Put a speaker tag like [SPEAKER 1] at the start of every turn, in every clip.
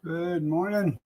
[SPEAKER 1] Good morning.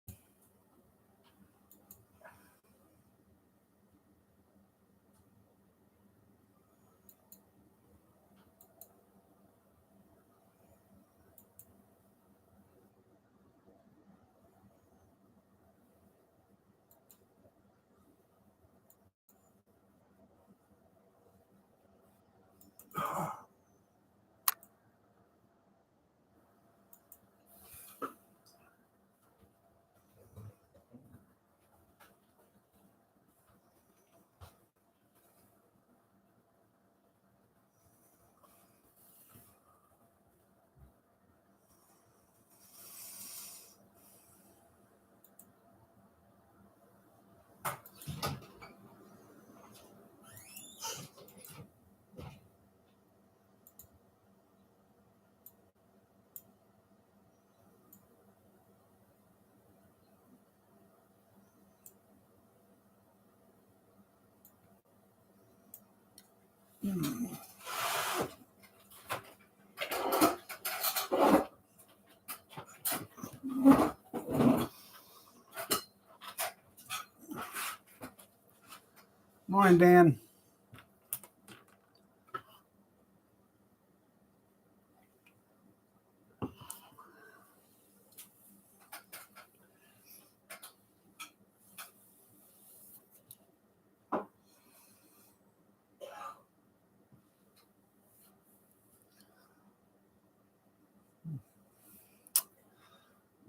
[SPEAKER 1] Morning, Dan.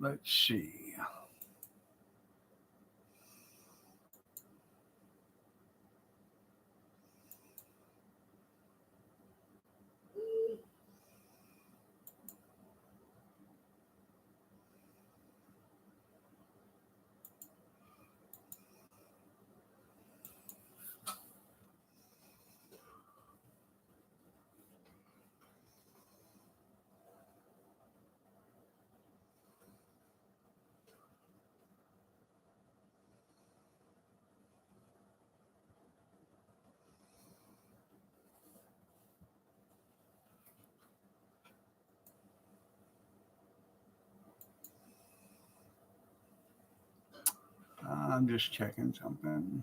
[SPEAKER 1] Let's see. I'm just checking something.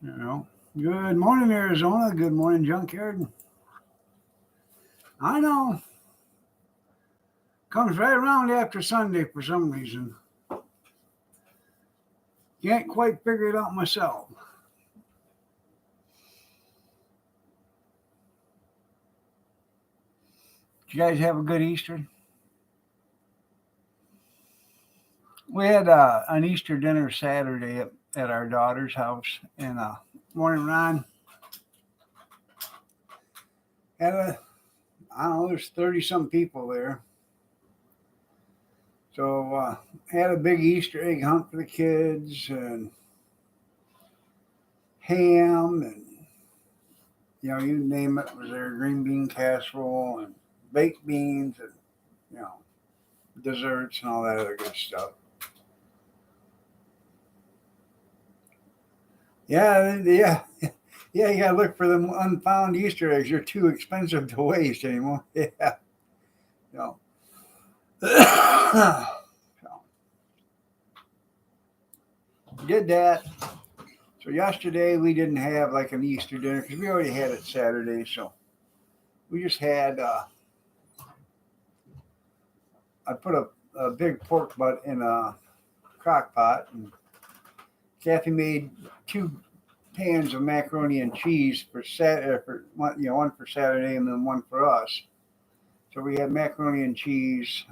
[SPEAKER 1] You know. Good morning, Arizona. Good morning, Junkyard. I know. Comes right around after Sunday for some reason. Can't quite figure it out myself. Did you guys have a good Easter? We had an Easter dinner Saturday at our daughter's house. And morning, Ron. Had I don't know, there's 30 some people there. So had a big Easter egg hunt for the kids and ham and you name it was there. Green bean casserole and baked beans and you know desserts and all that other good stuff. Yeah. Yeah, you gotta look for them unfound Easter eggs. They're too expensive to waste anymore. Yeah. No. So, did that. So yesterday we didn't have like an Easter dinner because we already had it Saturday. So we just had. I put a big pork butt in a crock pot, and Kathy made 2 pans of macaroni and cheese for one for Saturday and then one for us. So we had macaroni and cheese,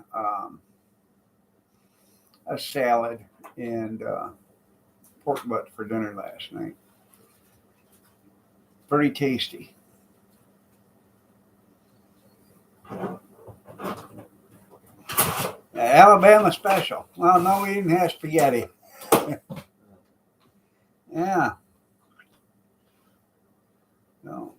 [SPEAKER 1] a salad, and pork butt for dinner last night. Pretty tasty. Alabama special. Well, no, we didn't have spaghetti. Yeah. No.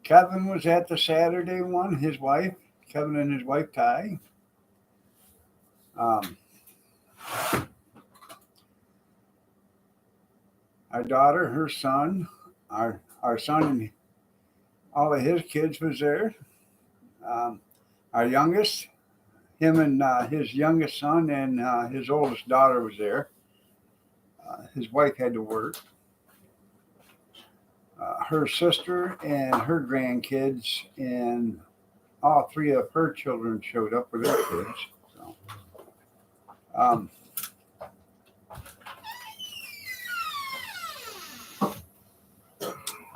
[SPEAKER 1] Kevin was at the Saturday one. His wife, Kevin and his wife Ty. Um, our daughter, her son, our son and all of his kids was there. Um, our youngest, him and his youngest son and his oldest daughter was there. His wife had to work. Her sister and her grandkids and all three of her children showed up with their kids. So, um,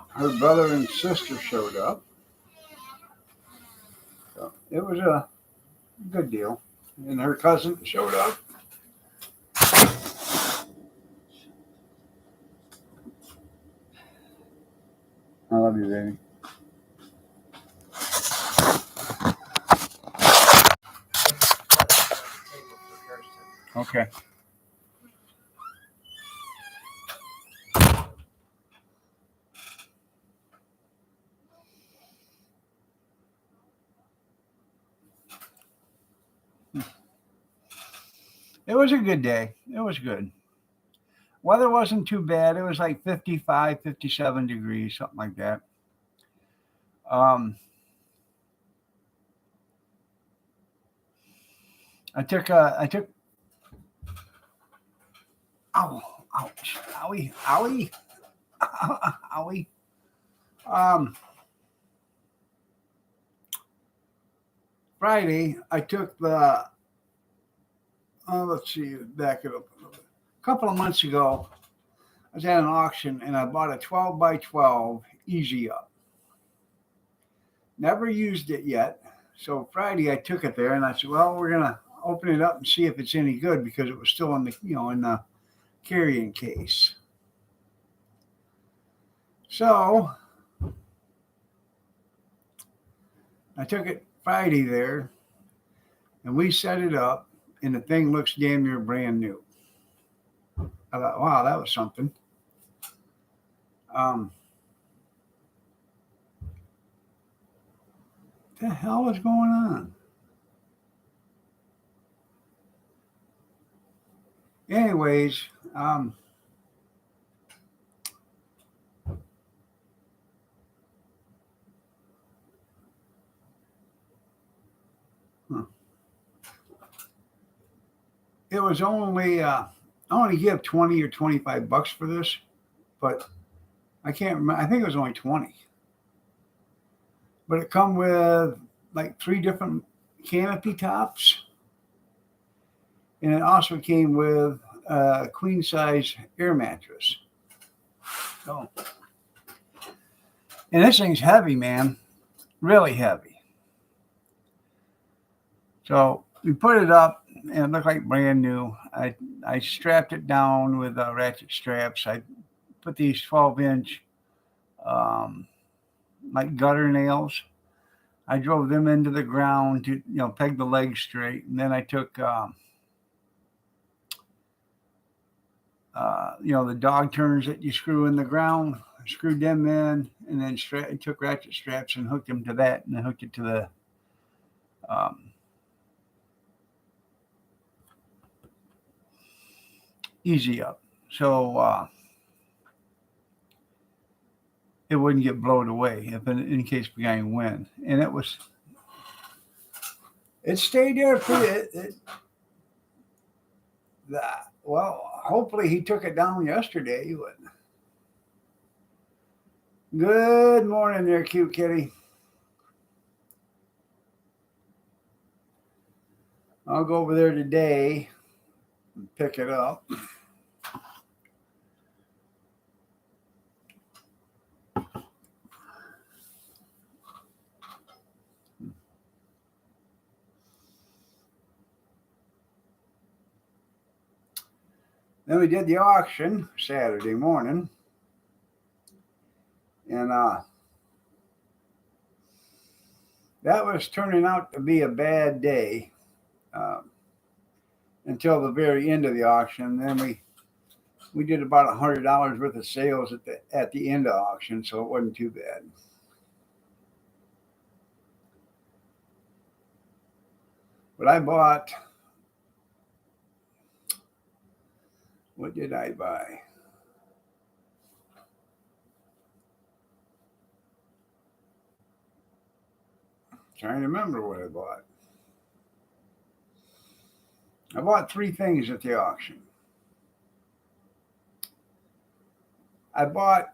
[SPEAKER 1] her brother and sister showed up. So it was a good deal. And her cousin showed up. I love you, baby. Okay. It was a good day. It was good. Weather wasn't too bad. It was like 55, 57 degrees, something like that. Um, I took, ow, ouch, owie, owie, owie. Um, Friday, I took the, let's see, back it up a little bit. A couple of months ago, I was at an auction and I bought a 12 by 12 Easy Up. Never used it yet. So Friday I took it there and I said, well, we're going to open it up and see if it's any good because it was still in the, in the carrying case. So I took it Friday there and we set it up and the thing looks damn near brand new. I thought, wow, that was something. What the hell is going on? Anyways, it was only I only give 20 or 25 bucks for this, but I can't remember. I think it was only 20. But it come with like 3 different canopy tops. And it also came with a queen size air mattress. So, and this thing's heavy, man. Really heavy. So we put it up and it looked like brand new. I strapped it down with ratchet straps. I put these 12-inch like gutter nails. I drove them into the ground to peg the legs straight, and then I took the dog turns that you screw in the ground, screwed them in, and then took ratchet straps and hooked them to that, and then hooked it to the Easy Up, so it wouldn't get blown away if in case we got any wind. And it stayed there well, hopefully he took it down yesterday. Good morning there, cute kitty. I'll go over there today and pick it up. Then we did the auction Saturday morning. And that was turning out to be a bad day until the very end of the auction. Then we did about $100 worth of sales at the end of the auction, so it wasn't too bad. But I bought, what did I buy? Trying to remember what I bought. I bought three things at the auction. I bought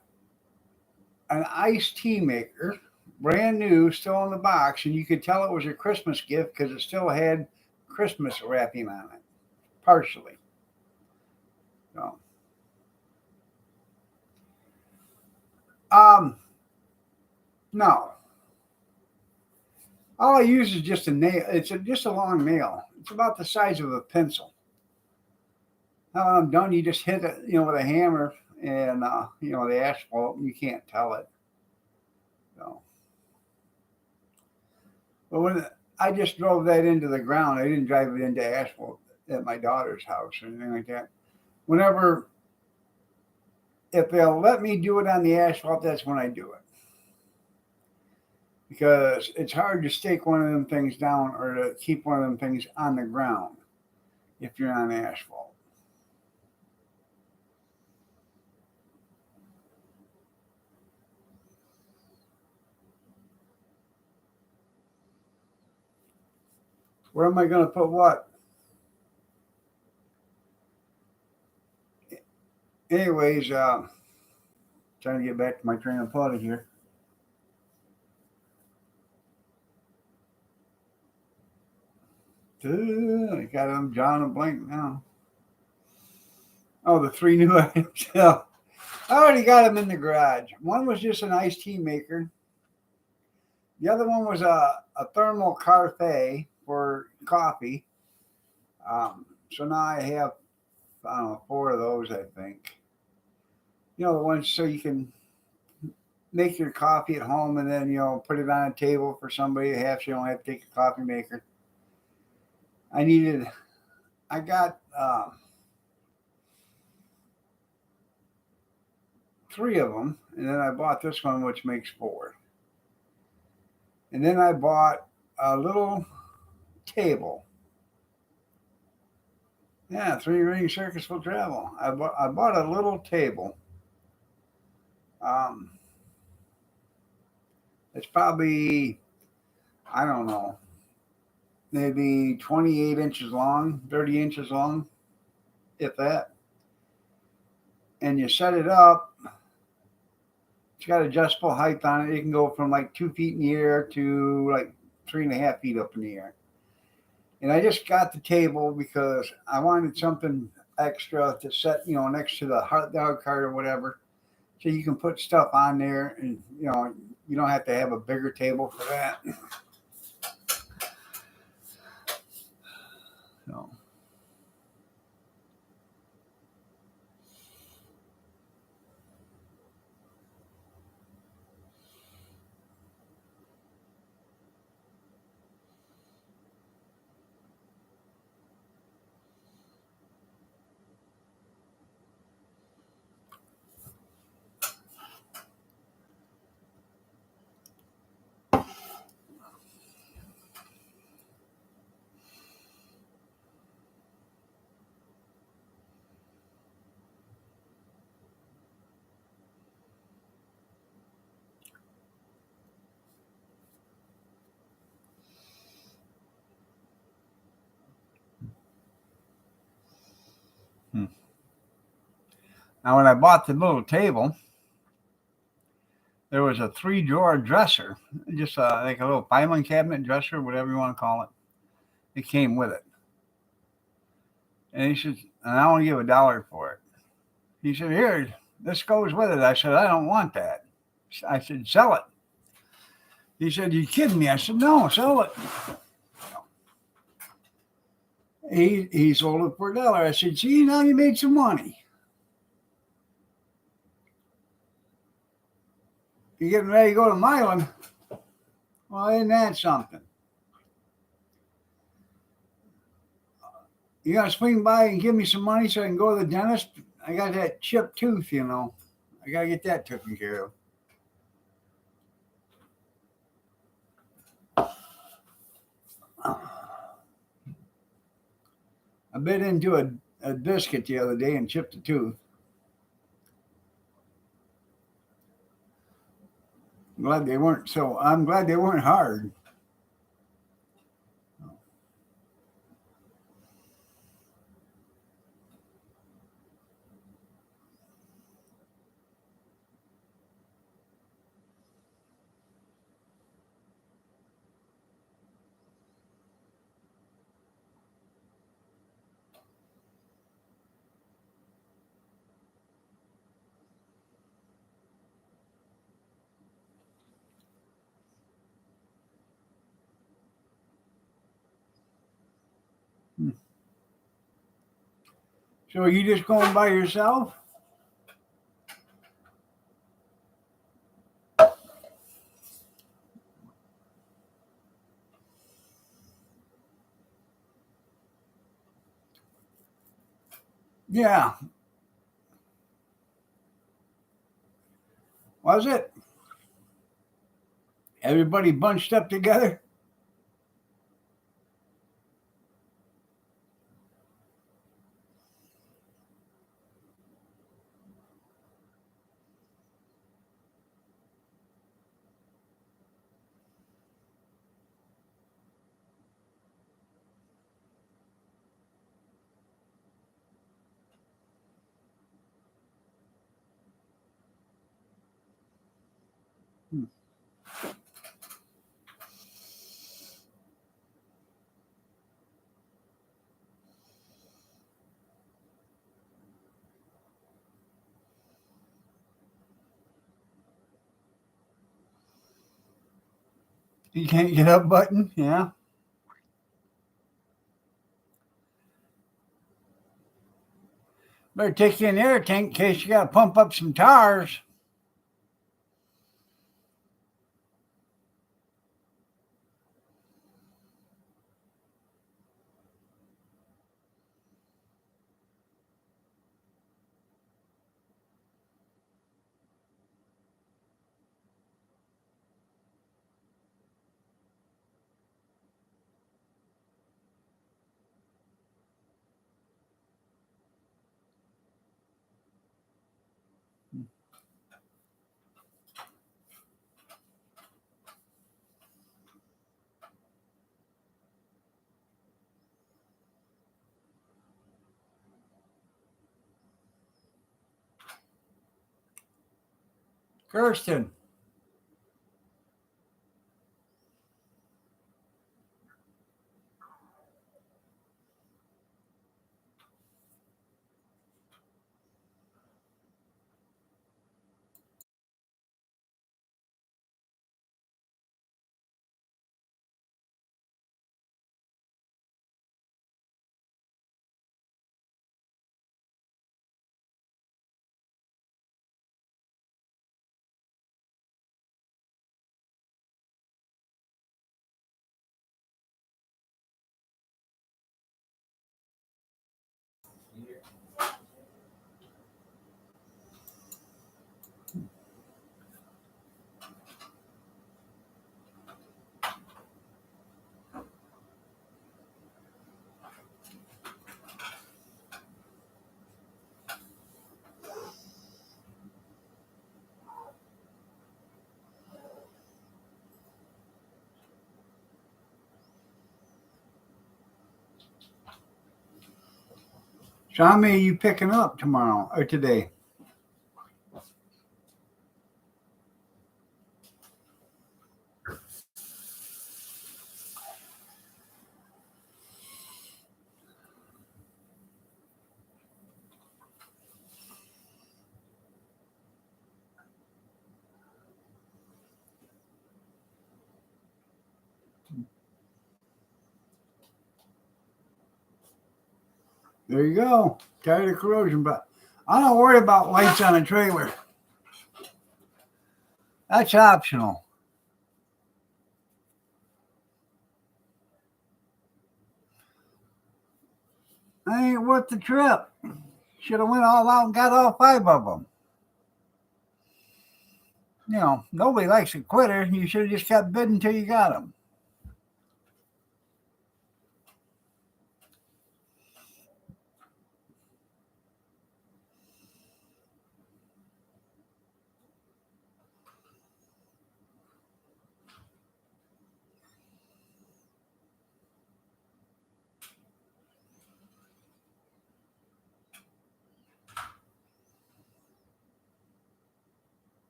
[SPEAKER 1] an iced tea maker, brand new, still in the box, and you could tell it was a Christmas gift because it still had Christmas wrapping on it, partially. So, no. All I use is just a nail. Just a long nail. It's about the size of a pencil. Now when I'm done, you just hit it, with a hammer and the asphalt, and you can't tell it. So, but when I just drove that into the ground, I didn't drive it into asphalt at my daughter's house or anything like that. Whenever, if they'll let me do it on the asphalt, that's when I do it. Because it's hard to stake one of them things down or to keep one of them things on the ground if you're on asphalt. Where am I going to put what? Anyways, trying to get back to my train of thought here. I got them John and blank now. Oh, the three new items. I already got them in the garage. One was just an iced tea maker. The other one was a thermal cafe for coffee. So now I have, I don't know, four of those, I think. The ones so you can make your coffee at home and then, put it on a table for somebody to have so you don't have to take a coffee maker. I got three of them, and then I bought this one, which makes four. And then I bought a little table. Yeah, three ring circus will travel. I bought a little table. Um, it's probably, I don't know, maybe 28 inches long, 30 inches long, if that. And you set it up. It's got adjustable height on it. It can go from like 2 feet in the air to like 3.5 feet up in the air. And I just got the table because I wanted something extra to set, next to the hot dog cart or whatever. So you can put stuff on there and, you don't have to have a bigger table for that. So. Now, when I bought the little table, there was a 3-drawer dresser, just like a little filing cabinet dresser, whatever you want to call it. It came with it. And he said, and I want to give $1 for it. He said, here, this goes with it. I said, I don't want that. I said, sell it. He said, you kidding me? I said, no, sell it. He sold it for $1. I said, see, now you made some money. You're getting ready to go to Milan. Well, isn't that something? You got to swing by and give me some money so I can go to the dentist? I got that chipped tooth, I got to get that taken care of. I bit into a biscuit the other day and chipped a tooth. I'm glad they weren't hard. So are you just going by yourself? Yeah. Was it? Everybody bunched up together? You can't get up button? Yeah. Better take you an air tank in case you got to pump up some tires. Kirsten. So how many are you picking up tomorrow or today? There you go. Tired of corrosion, but I don't worry about lights on a trailer. That's optional. I ain't worth the trip. Should have went all out and got all 5 of them. You know, nobody likes a quitter. You should have just kept bidding until you got them.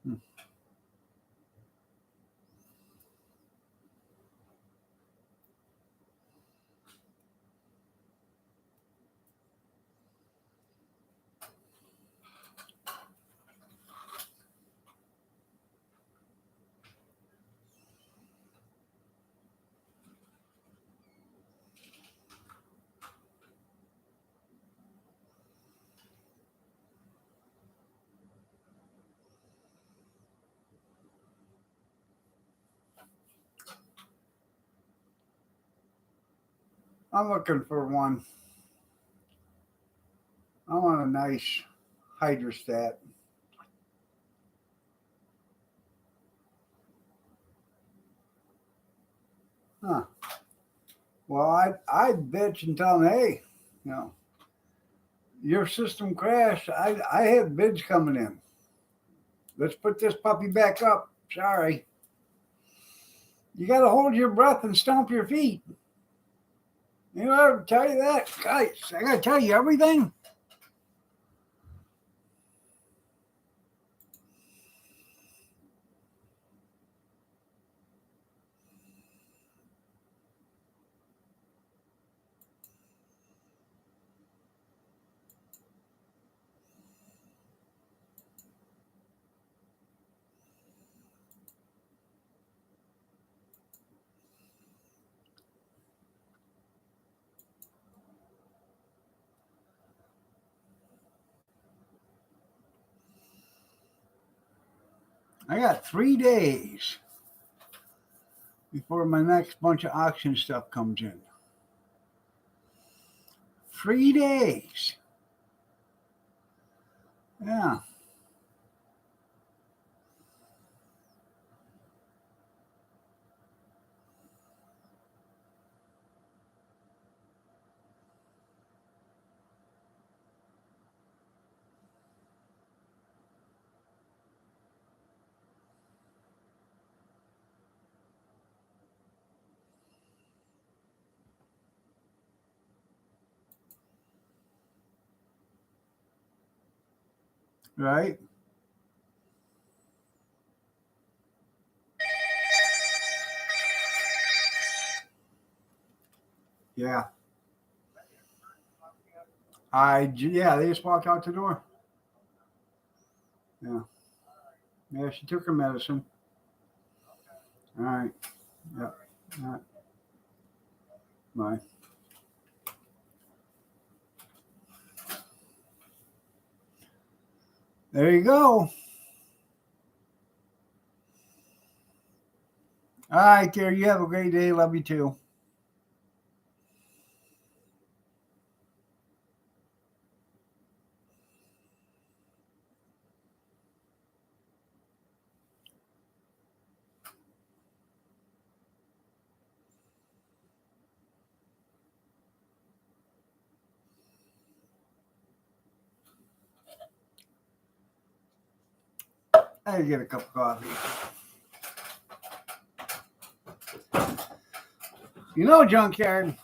[SPEAKER 1] Hmm. I'm looking for one. I want a nice hydrostat. Huh. Well, I bitch and tell them, hey, you know, your system crashed. I have bids coming in. Let's put this puppy back up. Sorry. You got to hold your breath and stomp your feet. You know, I ever tell you that? Guys, I got to tell you everything. I got 3 days before my next bunch of auction stuff comes in. 3 days. Yeah. Right? Yeah. Yeah, they just walked out the door. Yeah. Yeah, she took her medicine. All right. Yeah. All right. Bye. There you go. All right, there. You have a great day. Love you too. I get a cup of coffee. You know, Junkyard,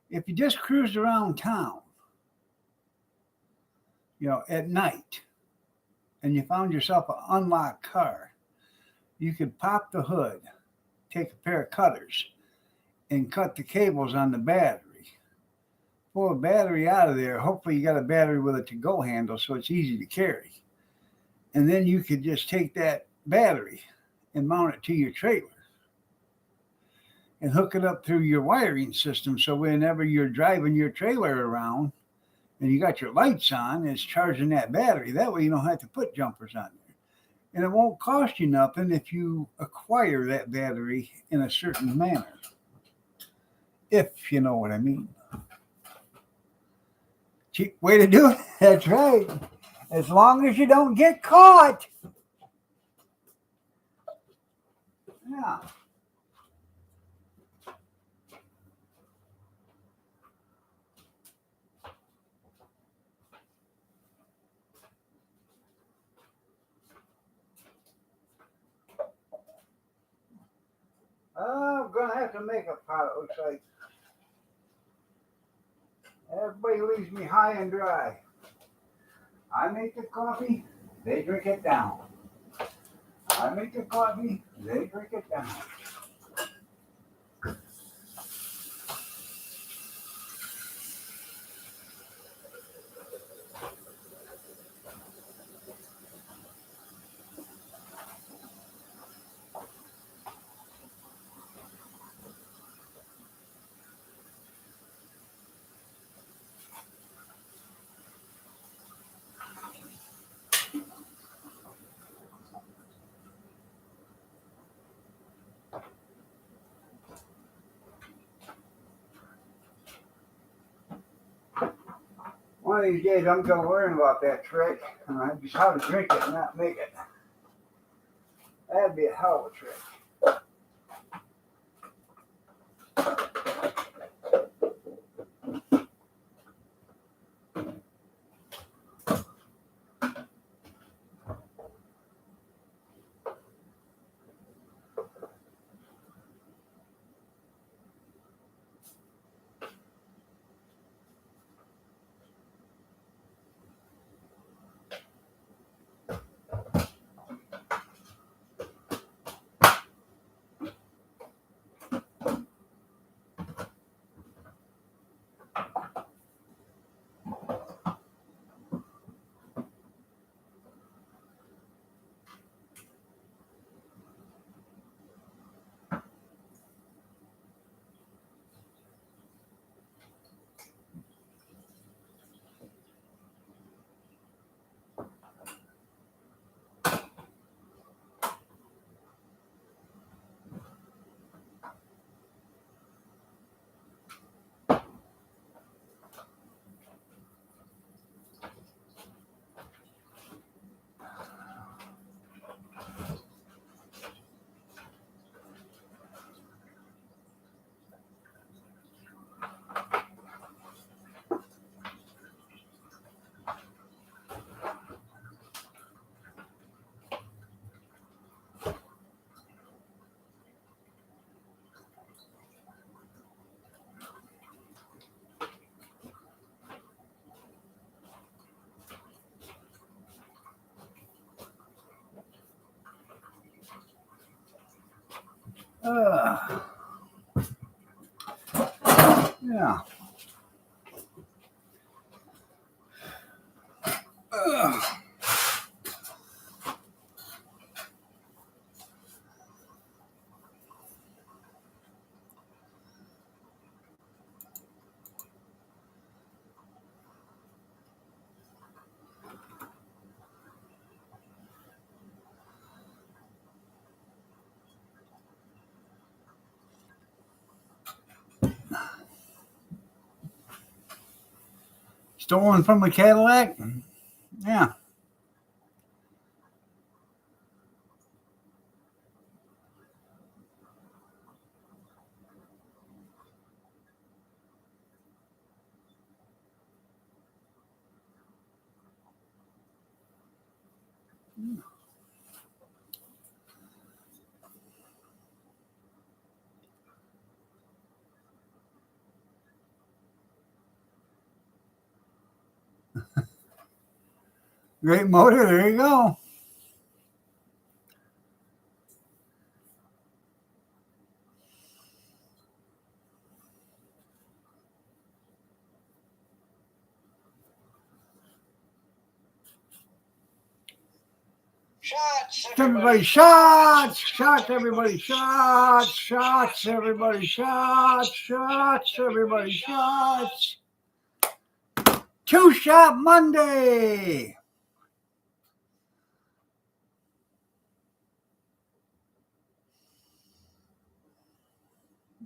[SPEAKER 1] if you just cruised around town, at night, and you found yourself an unlocked car, you could pop the hood, take a pair of cutters, and cut the cables on the battery. Pull a battery out of there. Hopefully, you got a battery with a to go handle so it's easy to carry. And then you could just take that battery and mount it to your trailer and hook it up through your wiring system. So whenever you're driving your trailer around and you got your lights on, it's charging that battery. That way you don't have to put jumpers on there. And it won't cost you nothing if you acquire that battery in a certain manner. If you know what I mean. Cheap way to do it. That's right. As long as you don't get caught. Yeah. I'm gonna have to make a pot. It looks like everybody leaves me high and dry. I make the coffee. They drink it down. I make the coffee, they drink it down. One of these days I'm going to learn about that trick, just how to drink it and not make it. That'd be a hell of a trick. Yeah. Stolen from a Cadillac? Yeah. Great motor. There you go.
[SPEAKER 2] Shots,
[SPEAKER 1] Everybody shots, shots, everybody shots, shots, everybody shots, shots, everybody shots. Two Shot Monday.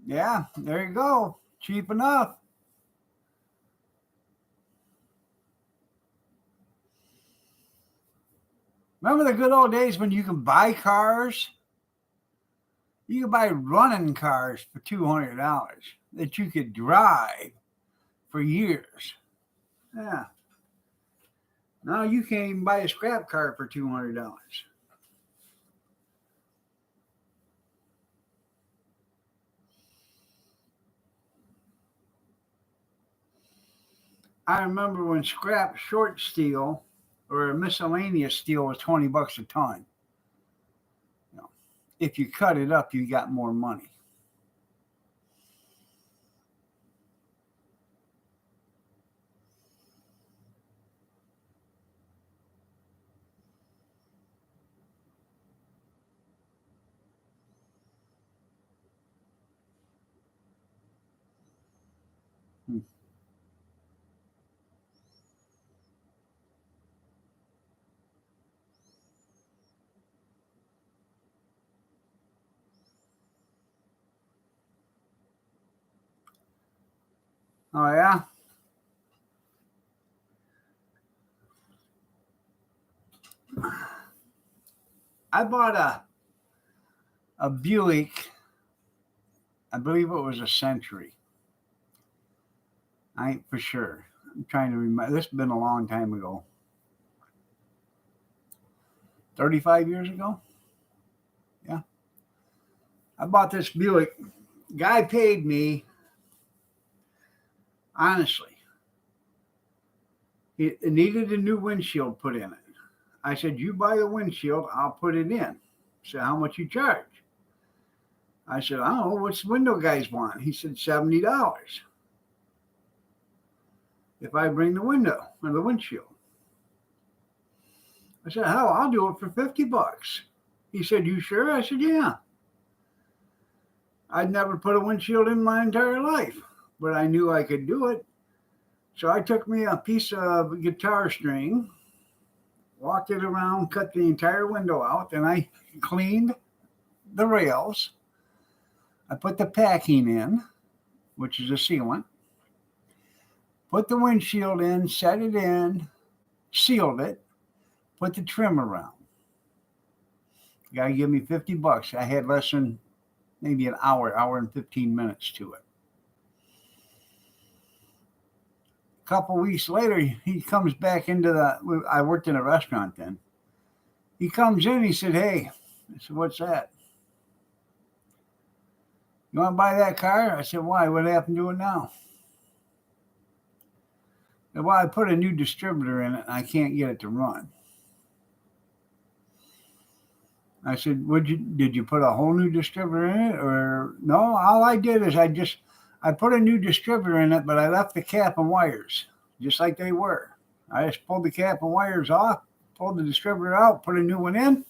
[SPEAKER 1] Yeah, there you go. Cheap enough. Remember the good old days when you can buy cars? You could buy running cars for $200 that you could drive for years. Yeah. Now you can't even buy a scrap car for $200. I remember when scrap short steel or a miscellaneous steel was $20 a ton. You know, if you cut it up, you got more money. Hmm. Oh yeah. I bought a Buick. I believe it was a Century. I ain't for sure. I'm trying to remember. This has been a long time ago. 35 years ago? Yeah. I bought this Buick. Guy paid me, honestly. It needed a new windshield put in it. I said, you buy the windshield, I'll put it in. He said, how much you charge? I said, I don't know, what's the window guys want? He said, $70 if I bring the window or the windshield. I said, hell, I'll do it for $50. He said, you sure? I said, yeah. I'd never put a windshield in my entire life, but I knew I could do it. So I took me a piece of guitar string, walked it around, cut the entire window out, and I cleaned the rails. I put the packing in, which is a sealant, put the windshield in, set it in, sealed it, put the trim around. The guy gave me $50. I had less than maybe an hour and 15 minutes to it. A couple weeks later, he comes back into I worked in a restaurant then. He comes in, he said, hey, I said, what's that? You want to buy that car? I said, why? What happened to it now? Said, well, I put a new distributor in it and I can't get it to run. I said, did you put a whole new distributor in it? Or no, all I did is I put a new distributor in it, but I left the cap and wires just like they were. I just pulled the cap and wires off, pulled the distributor out, put a new one in,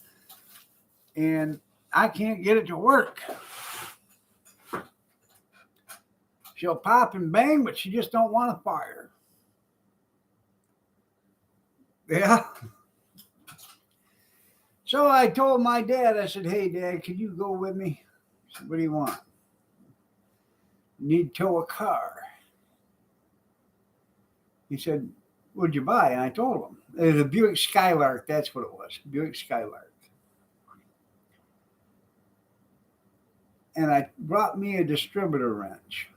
[SPEAKER 1] and I can't get it to work. She'll pop and bang, but she just don't want to fire. Yeah. So I told my dad, I said, hey, Dad, can you go with me? He said, what do you want? Need to tow a car. He said, what'd you buy? And I told him. It was a Buick Skylark. That's what it was. Buick Skylark. And I brought me a distributor wrench.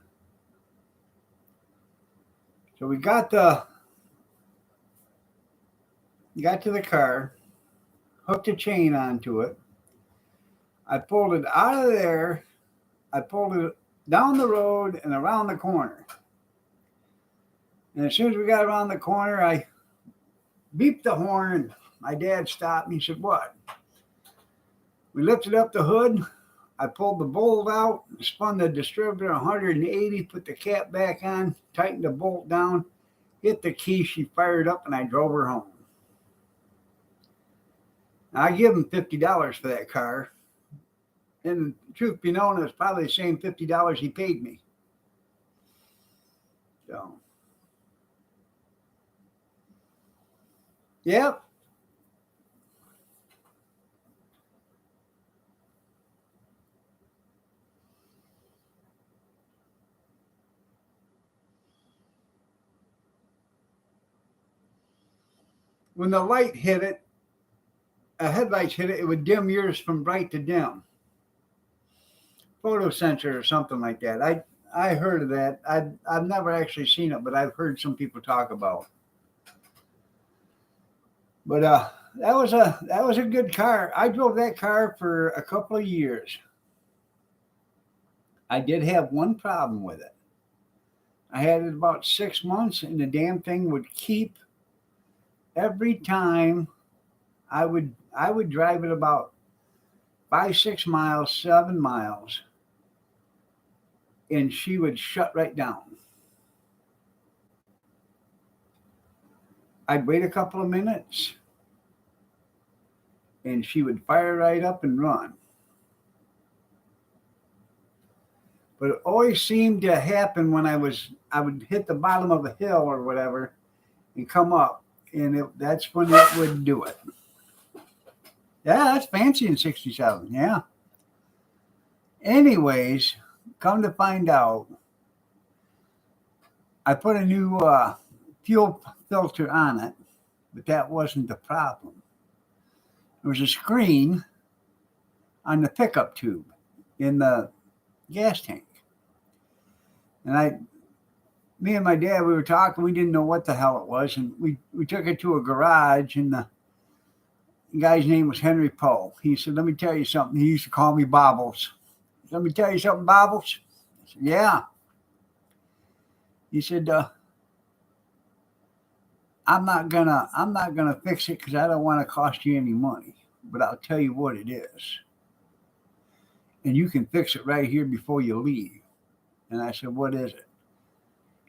[SPEAKER 1] So we got to the car, hooked a chain onto it. I pulled it out of there. I pulled it down the road and around the corner. And as soon as we got around the corner, I beeped the horn. My dad stopped me. He said, what? We lifted up the hood. I pulled the bolt out, spun the distributor 180, put the cap back on, tightened the bolt down, hit the key. She fired up, and I drove her home. Now, I give him $50 for that car. And the truth be known, it was probably the same $50 he paid me. So, yep. When the light hit it, headlights hit it, it would dim yours from bright to dim. Photo sensor or something like that. I heard of that. I've never actually seen it, but I've heard some people talk about it. But that was a good car. I drove that car for a couple of years. I did have one problem with it. I had it about 6 months, and the damn thing would keep every time I would drive it about 5, 6 miles, 7 miles, and she would shut right down. I'd wait a couple of minutes, and she would fire right up and run. But it always seemed to happen when I would hit the bottom of a hill or whatever and come up, and that's when it would do it. Yeah, that's fancy in 67. Yeah. Anyways, come to find out, I put a new fuel filter on it, but that wasn't the problem. There was a screen on the pickup tube in the gas tank. And me and my dad, we were talking, we didn't know what the hell it was. And we took it to a garage, and the guy's name was Henry Poe. He said, let me tell you something. He used to call me Bobbles. Let me tell you something, Bobbles. I said, yeah. He said, I'm not gonna fix it because I don't want to cost you any money. But I'll tell you what it is. And you can fix it right here before you leave. And I said, what is it?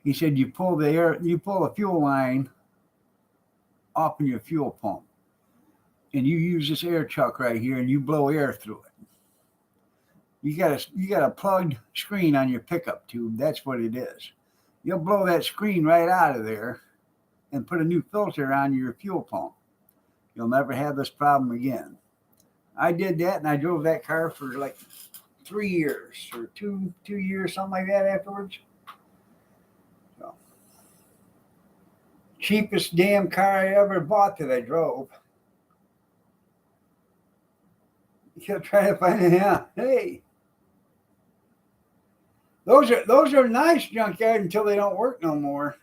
[SPEAKER 1] He said, you pull the fuel line off in your fuel pump. And you use this air chuck right here, and you blow air through it. You got a plugged screen on your pickup tube. That's what it is. You'll blow that screen right out of there and put a new filter on your fuel pump. You'll never have this problem again. I did that, and I drove that car for like 3 years or two years, something like that afterwards. So, cheapest damn car I ever bought that I drove. You kept trying to find it. Yeah, hey. Those are nice junkyard until they don't work no more.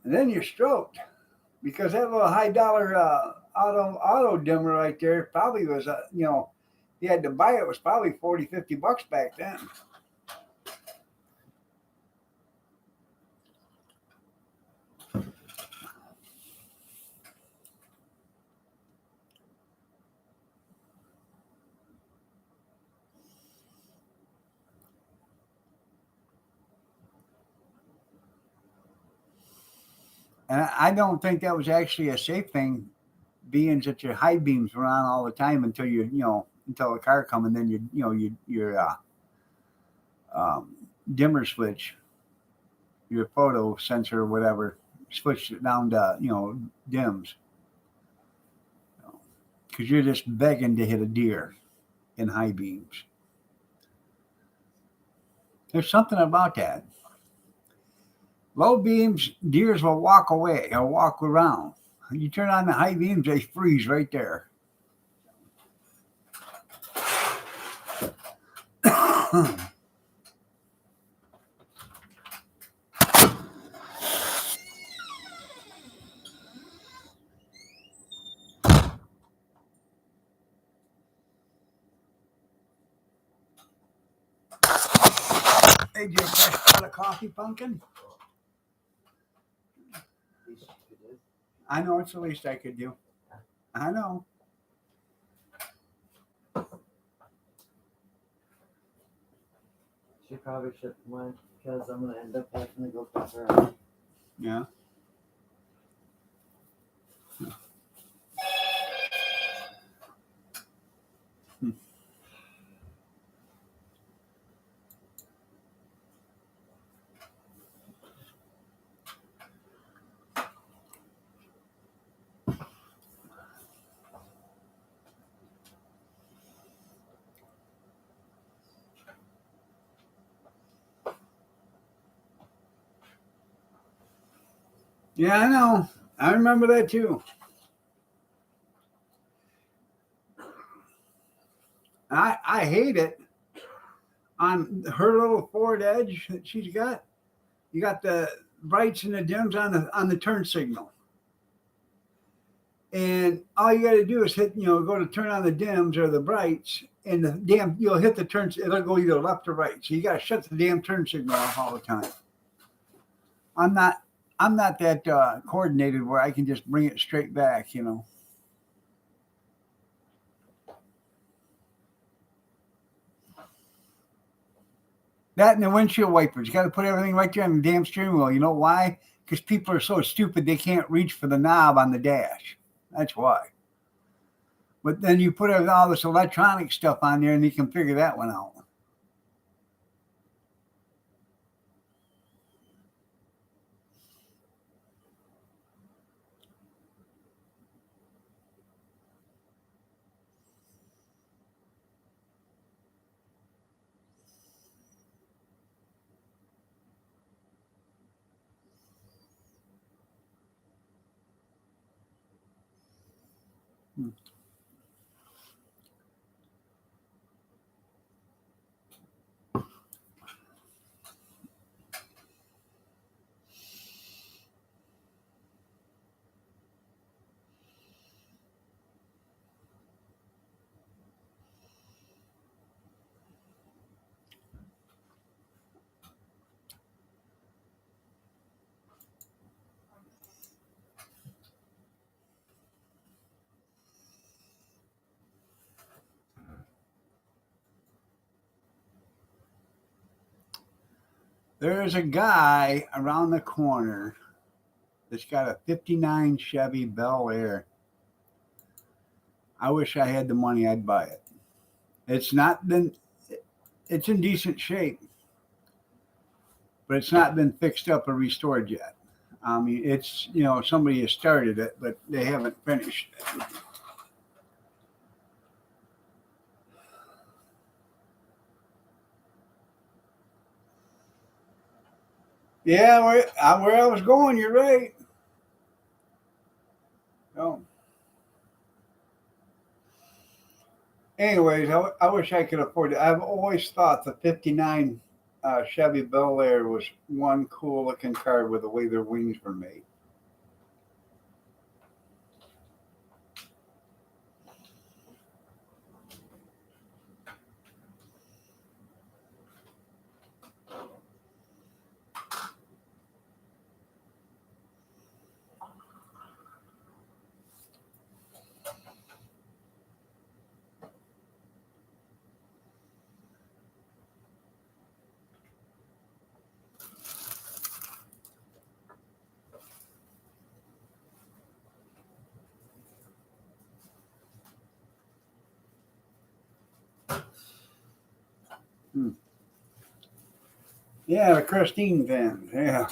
[SPEAKER 1] And then you're stroked because that little high dollar auto dimmer right there probably was you had to buy it was probably $40-$50 back then. And I don't think that was actually a safe thing, being that your high beams were on all the time until until the car come, and then your dimmer switch, your photo sensor or whatever, switched it down to dims, because you're just begging to hit a deer in high beams. There's something about that. Low beams, deers will walk away or walk around. You turn on the high beams, they freeze right there. Hey, did you fresh pot of coffee, Pumpkin? I know it's the least I could do. I know.
[SPEAKER 2] She probably should went because I'm gonna end up having to go pick her up.
[SPEAKER 1] Yeah. Yeah, I know. I remember that too. I hate it. On her little Ford Edge that she's got, you got the brights and the dims on the turn signal. And all you got to do is hit, go to turn on the dims or the brights, and you'll hit the turn. It'll go either left or right. So you got to shut the damn turn signal off all the time. I'm I'm not that coordinated where I can just bring it straight back, you know. That and the windshield wipers. You got to put everything right there on the damn steering wheel. You know why? Because people are so stupid they can't reach for the knob on the dash. That's why. But then you put all this electronic stuff on there and you can figure that one out. There's a guy around the corner that's got a 59 Chevy Bel Air. I wish I had the money, I'd buy it. It's not been, it's in decent shape, but it's not been fixed up or restored yet. I mean, it's, you know, somebody has started it, but they haven't finished it. Yeah, where I was going, you're right. Oh. Anyways, I wish I could afford it. I've always thought the 59 Chevy Bel Air was one cool looking car with the way their wings were made. Hmm. Yeah, the Christine vans. Yeah.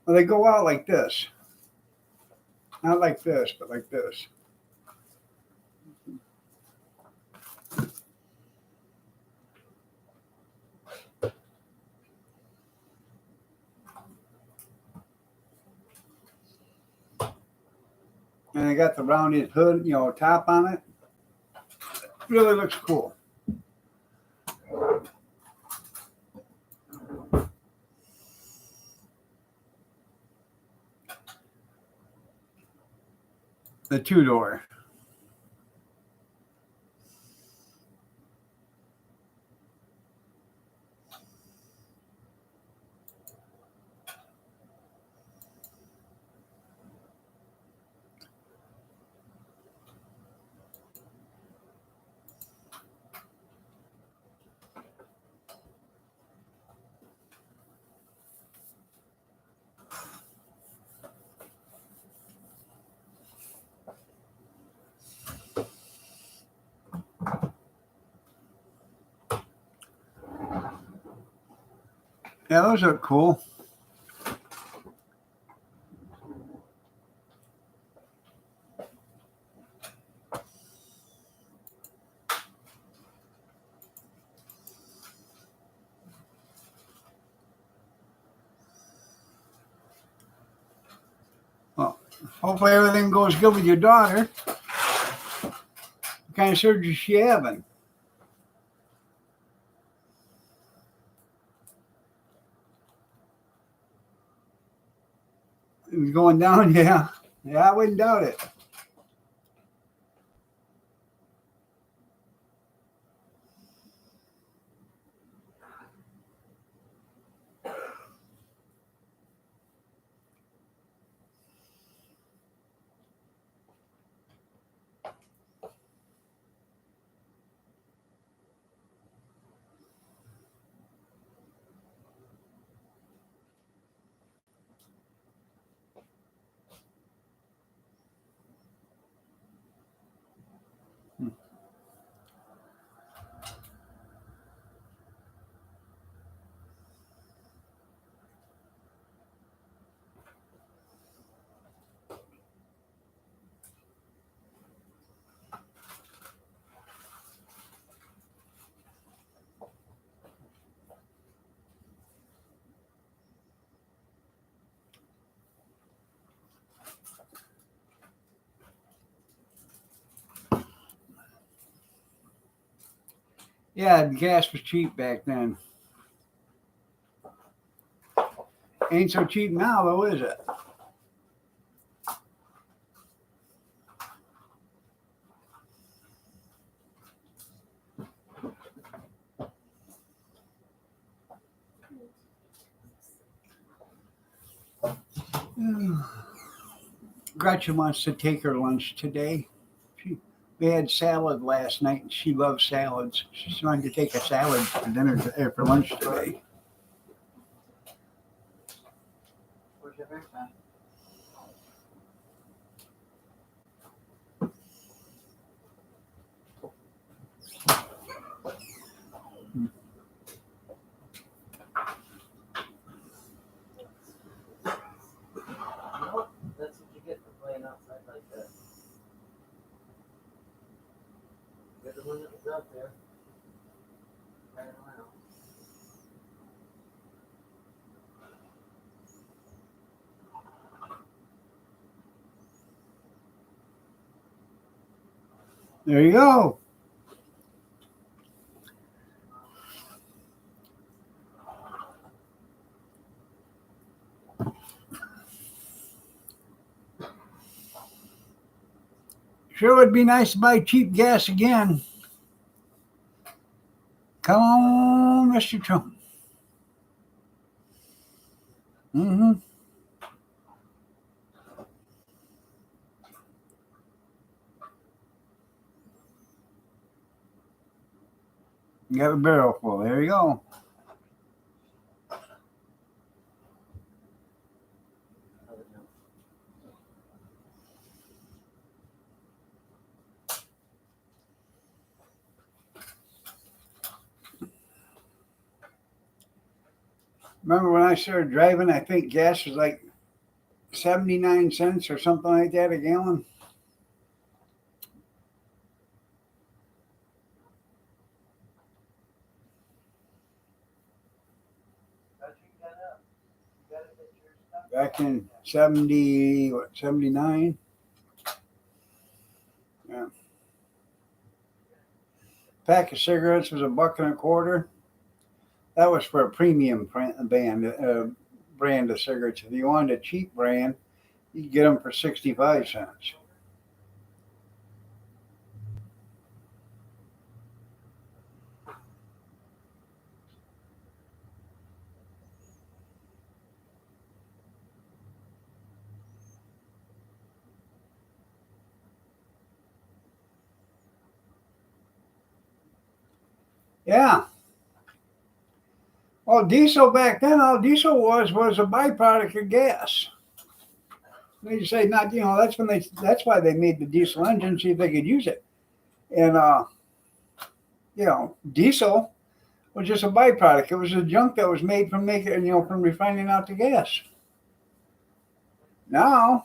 [SPEAKER 1] Well, they go out like this. Not like this, but like this. And they got the rounded hood, you know, top on it. Really looks cool. The two door. Yeah, those are cool. Well, hopefully everything goes good with your daughter. What kind of surgery is she having? It was going down, yeah. Yeah, I wouldn't doubt it. Yeah, gas was cheap back then. Ain't so cheap now, though, is it? Gretchen wants to take her lunch today. We had salad last night, and she loves salads. She's trying to take a salad for dinner for lunch today.
[SPEAKER 2] Where's your breakfast? Nope, that's what you get for playing outside like that. You're the one that was out there. Ran around.
[SPEAKER 1] There you go. Sure would be nice to buy cheap gas again. Come on, Mr. Trump. Mm-hmm. You got a barrel full. There you go. Remember when I started driving, I think gas was like 79 cents or something like that a gallon. Back in 79? Yeah. Pack of cigarettes was $1.25. That was for a premium brand of cigarettes. If you wanted a cheap brand, you could get them for 65 cents. Yeah. Well, diesel back then, all diesel was a byproduct of gas. They say not, that's why they made the diesel engine, see if they could use it. And diesel was just a byproduct. It was a junk that was made from from refining out the gas. Now,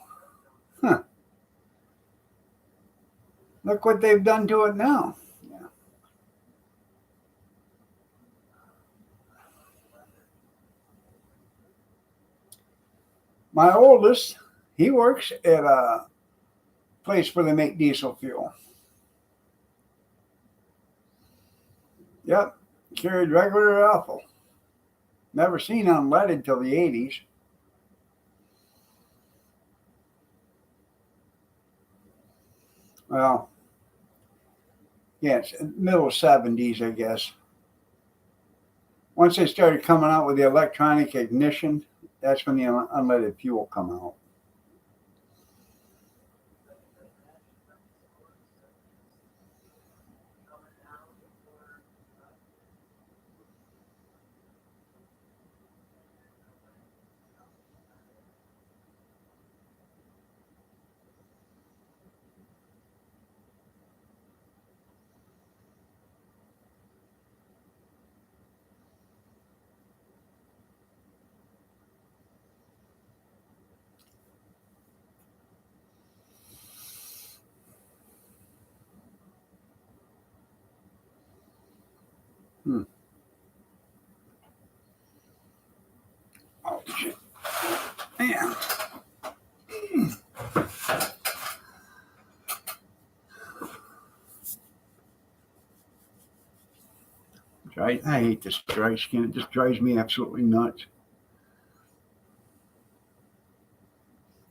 [SPEAKER 1] look what they've done to it now. Yeah. My oldest, he works at a place where they make diesel fuel. Yep, carried regular alpha. Never seen unleaded till the 80s. Well, yes, middle 70s, I guess. Once they started coming out with the electronic ignition, that's when the unleaded fuel come out. Oh shit! Man. I hate this dry skin. It just drives me absolutely nuts.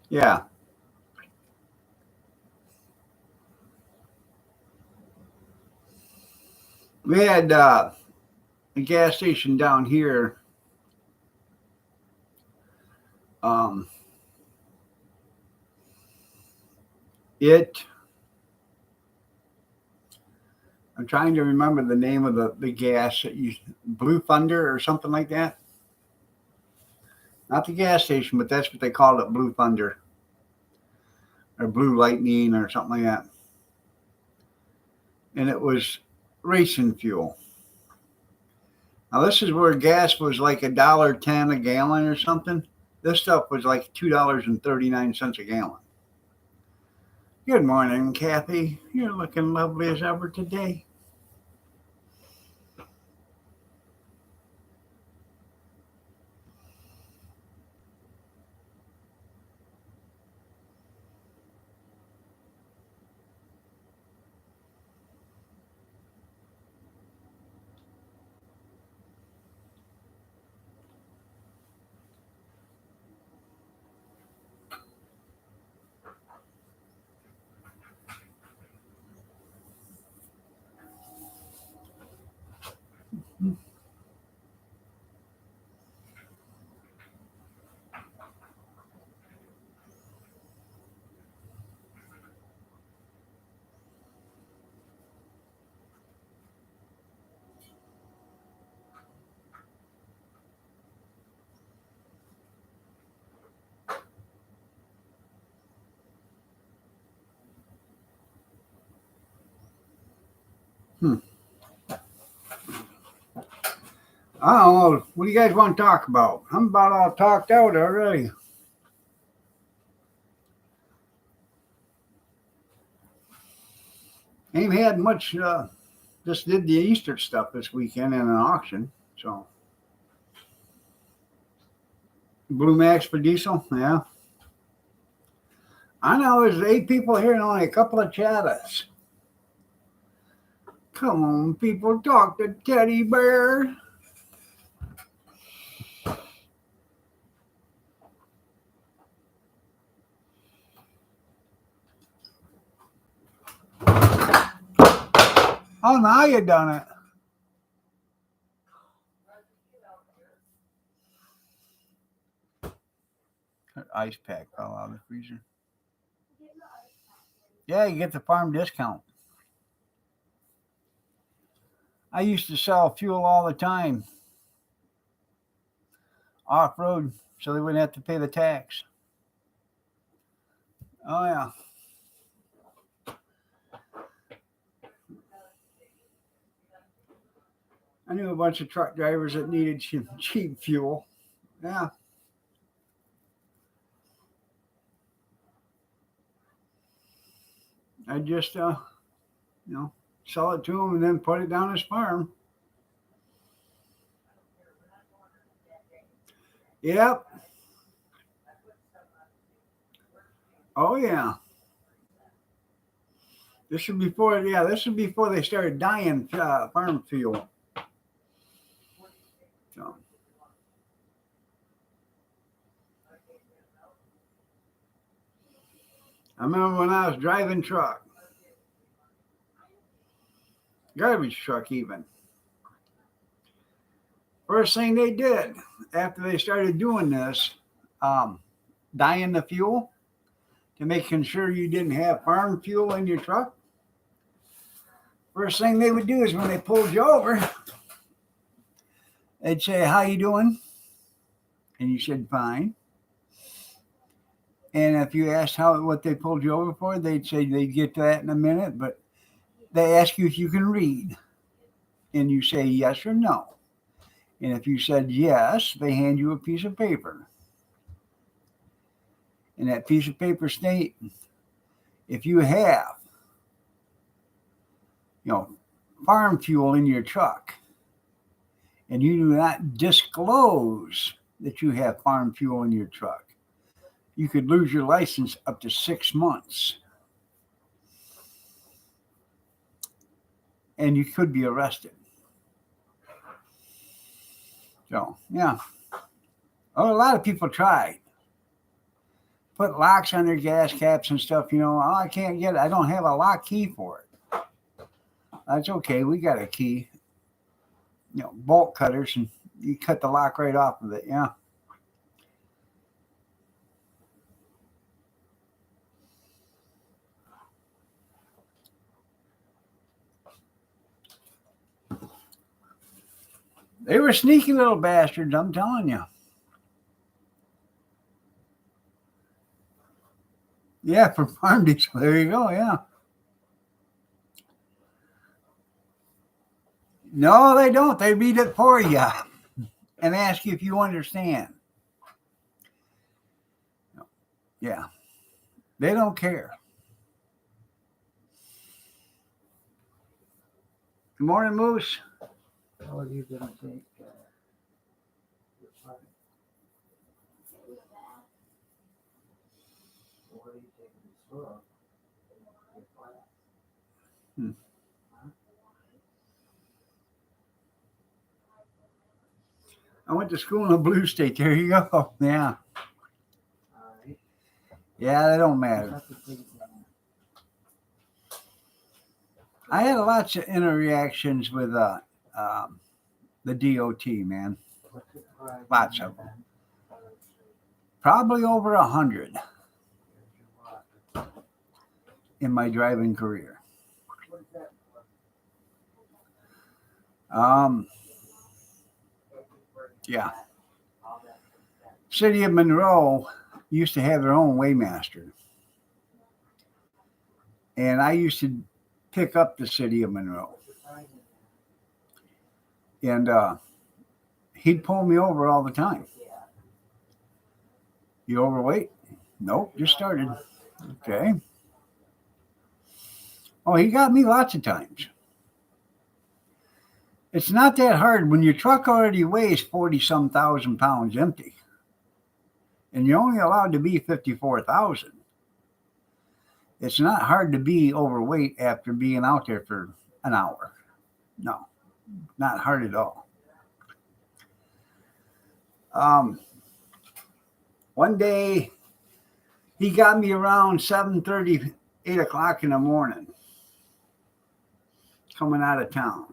[SPEAKER 1] Yeah. We had a gas station down here. Um, I'm trying to remember the name of the gas that you Blue Thunder or something like that. Not the gas station, but that's what they called it, Blue Thunder or Blue Lightning or something like that. And it was racing fuel. Now this is where gas was like $1.10 a gallon or something. This stuff was like $2.39 a gallon. Good morning, Kathy. You're looking lovely as ever today. I don't know. What do you guys want to talk about? I'm about all talked out already. Ain't had much. Just did the Easter stuff this weekend in an auction. So Blue Max for diesel. Yeah. I know there's 8 people here and only a couple of chatters. Come on, people, talk to Teddy Bear. Oh, now you done it. That ice pack fell out of the freezer. Yeah, you get the farm discount. I used to sell fuel all the time. Off road, so they wouldn't have to pay the tax. Oh, yeah. I knew a bunch of truck drivers that needed cheap fuel. Yeah. I just, sell it to them and then put it down his farm. Yep. Oh, yeah. This is before they started dying farm fuel. So. I remember when I was driving truck, garbage truck even. First thing they did after they started doing this, dying the fuel to making sure you didn't have farm fuel in your truck. First thing they would do is when they pulled you over, they'd say, "How you doing?" And you said, "Fine." And if you asked what they pulled you over for, they'd say they'd get to that in a minute, but they ask you if you can read. And you say yes or no. And if you said yes, they hand you a piece of paper. And that piece of paper states if you have, farm fuel in your truck and you do not disclose that you have farm fuel in your truck, you could lose your license up to 6 months. And you could be arrested. So, yeah. Oh, a lot of people tried. Put locks on their gas caps and stuff, you know. Oh, I can't get it. I don't have a lock key for it. That's okay. We got a key. You know, bolt cutters, and you cut the lock right off of it. Yeah. They were sneaky little bastards, I'm telling you. Yeah, for farm diesel. There you go. Yeah. No, they don't. They read it for you and ask you if you understand. Yeah. They don't care. Good morning, Moose.
[SPEAKER 2] How are you gonna take, your part? What are you taking to store? Your part?
[SPEAKER 1] I went to school in a blue state. There you go. Yeah.
[SPEAKER 2] Alright.
[SPEAKER 1] Yeah, they don't matter.
[SPEAKER 2] That's the big thing.
[SPEAKER 1] I had lots of interactions with the DOT, man.
[SPEAKER 2] What's the price
[SPEAKER 1] Lots
[SPEAKER 2] on
[SPEAKER 1] of
[SPEAKER 2] that?
[SPEAKER 1] Probably over 100
[SPEAKER 2] Here's your wallet.
[SPEAKER 1] in my driving career.
[SPEAKER 2] What is that for?
[SPEAKER 1] Yeah. City of Monroe used to have their own weighmaster. And I used to pick up the city of Monroe. And he'd pull me over all the time. You overweight? Nope, just started. Okay. Oh, he got me lots of times. It's not that hard when your truck already weighs 40-some thousand pounds empty, and you're only allowed to be 54,000. It's not hard to be overweight after being out there for an hour. No, not hard at all. One day, he got me around 7:30, 8 o'clock in the morning, coming out of town.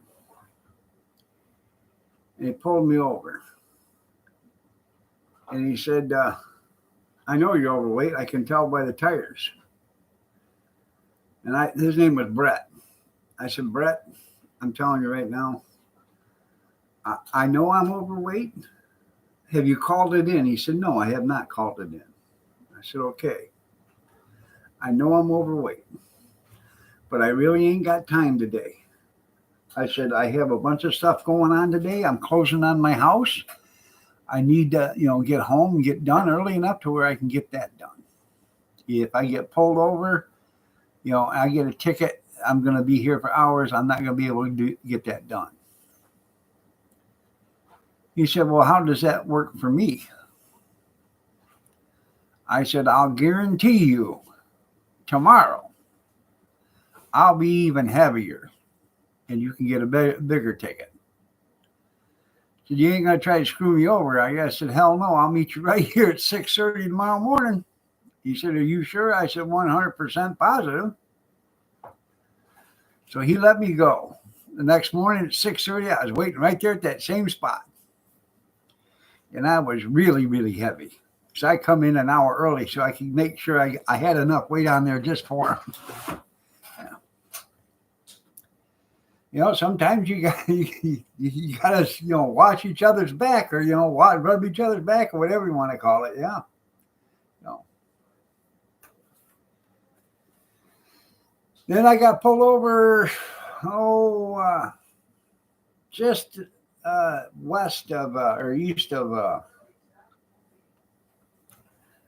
[SPEAKER 1] And he pulled me over. And he said, I know you're overweight. I can tell by the tires. And his name was Brett. I said, Brett, I'm telling you right now, I know I'm overweight. Have you called it in? He said, no, I have not called it in. I said, okay. I know I'm overweight, but I really ain't got time today. I said, I have a bunch of stuff going on today. I'm closing on my house. I need to, get home and get done early enough to where I can get that done. If I get pulled over, I get a ticket, I'm going to be here for hours. I'm not going to be able to get that done. He said, well, how does that work for me? I said, I'll guarantee you tomorrow I'll be even heavier and you can get a bigger ticket. He said, you ain't going to try to screw me over. I said, hell no, I'll meet you right here at 6:30 tomorrow morning. He said, are you sure? I said, 100% positive. So he let me go. The next morning at 6:30, I was waiting right there at that same spot. And I was really, really heavy. So I come in an hour early so I could make sure I had enough weight on there just for him. Sometimes you got to watch each other's back, or rub each other's back, or whatever you want to call it. Yeah. Then I got pulled over. Just west of or east of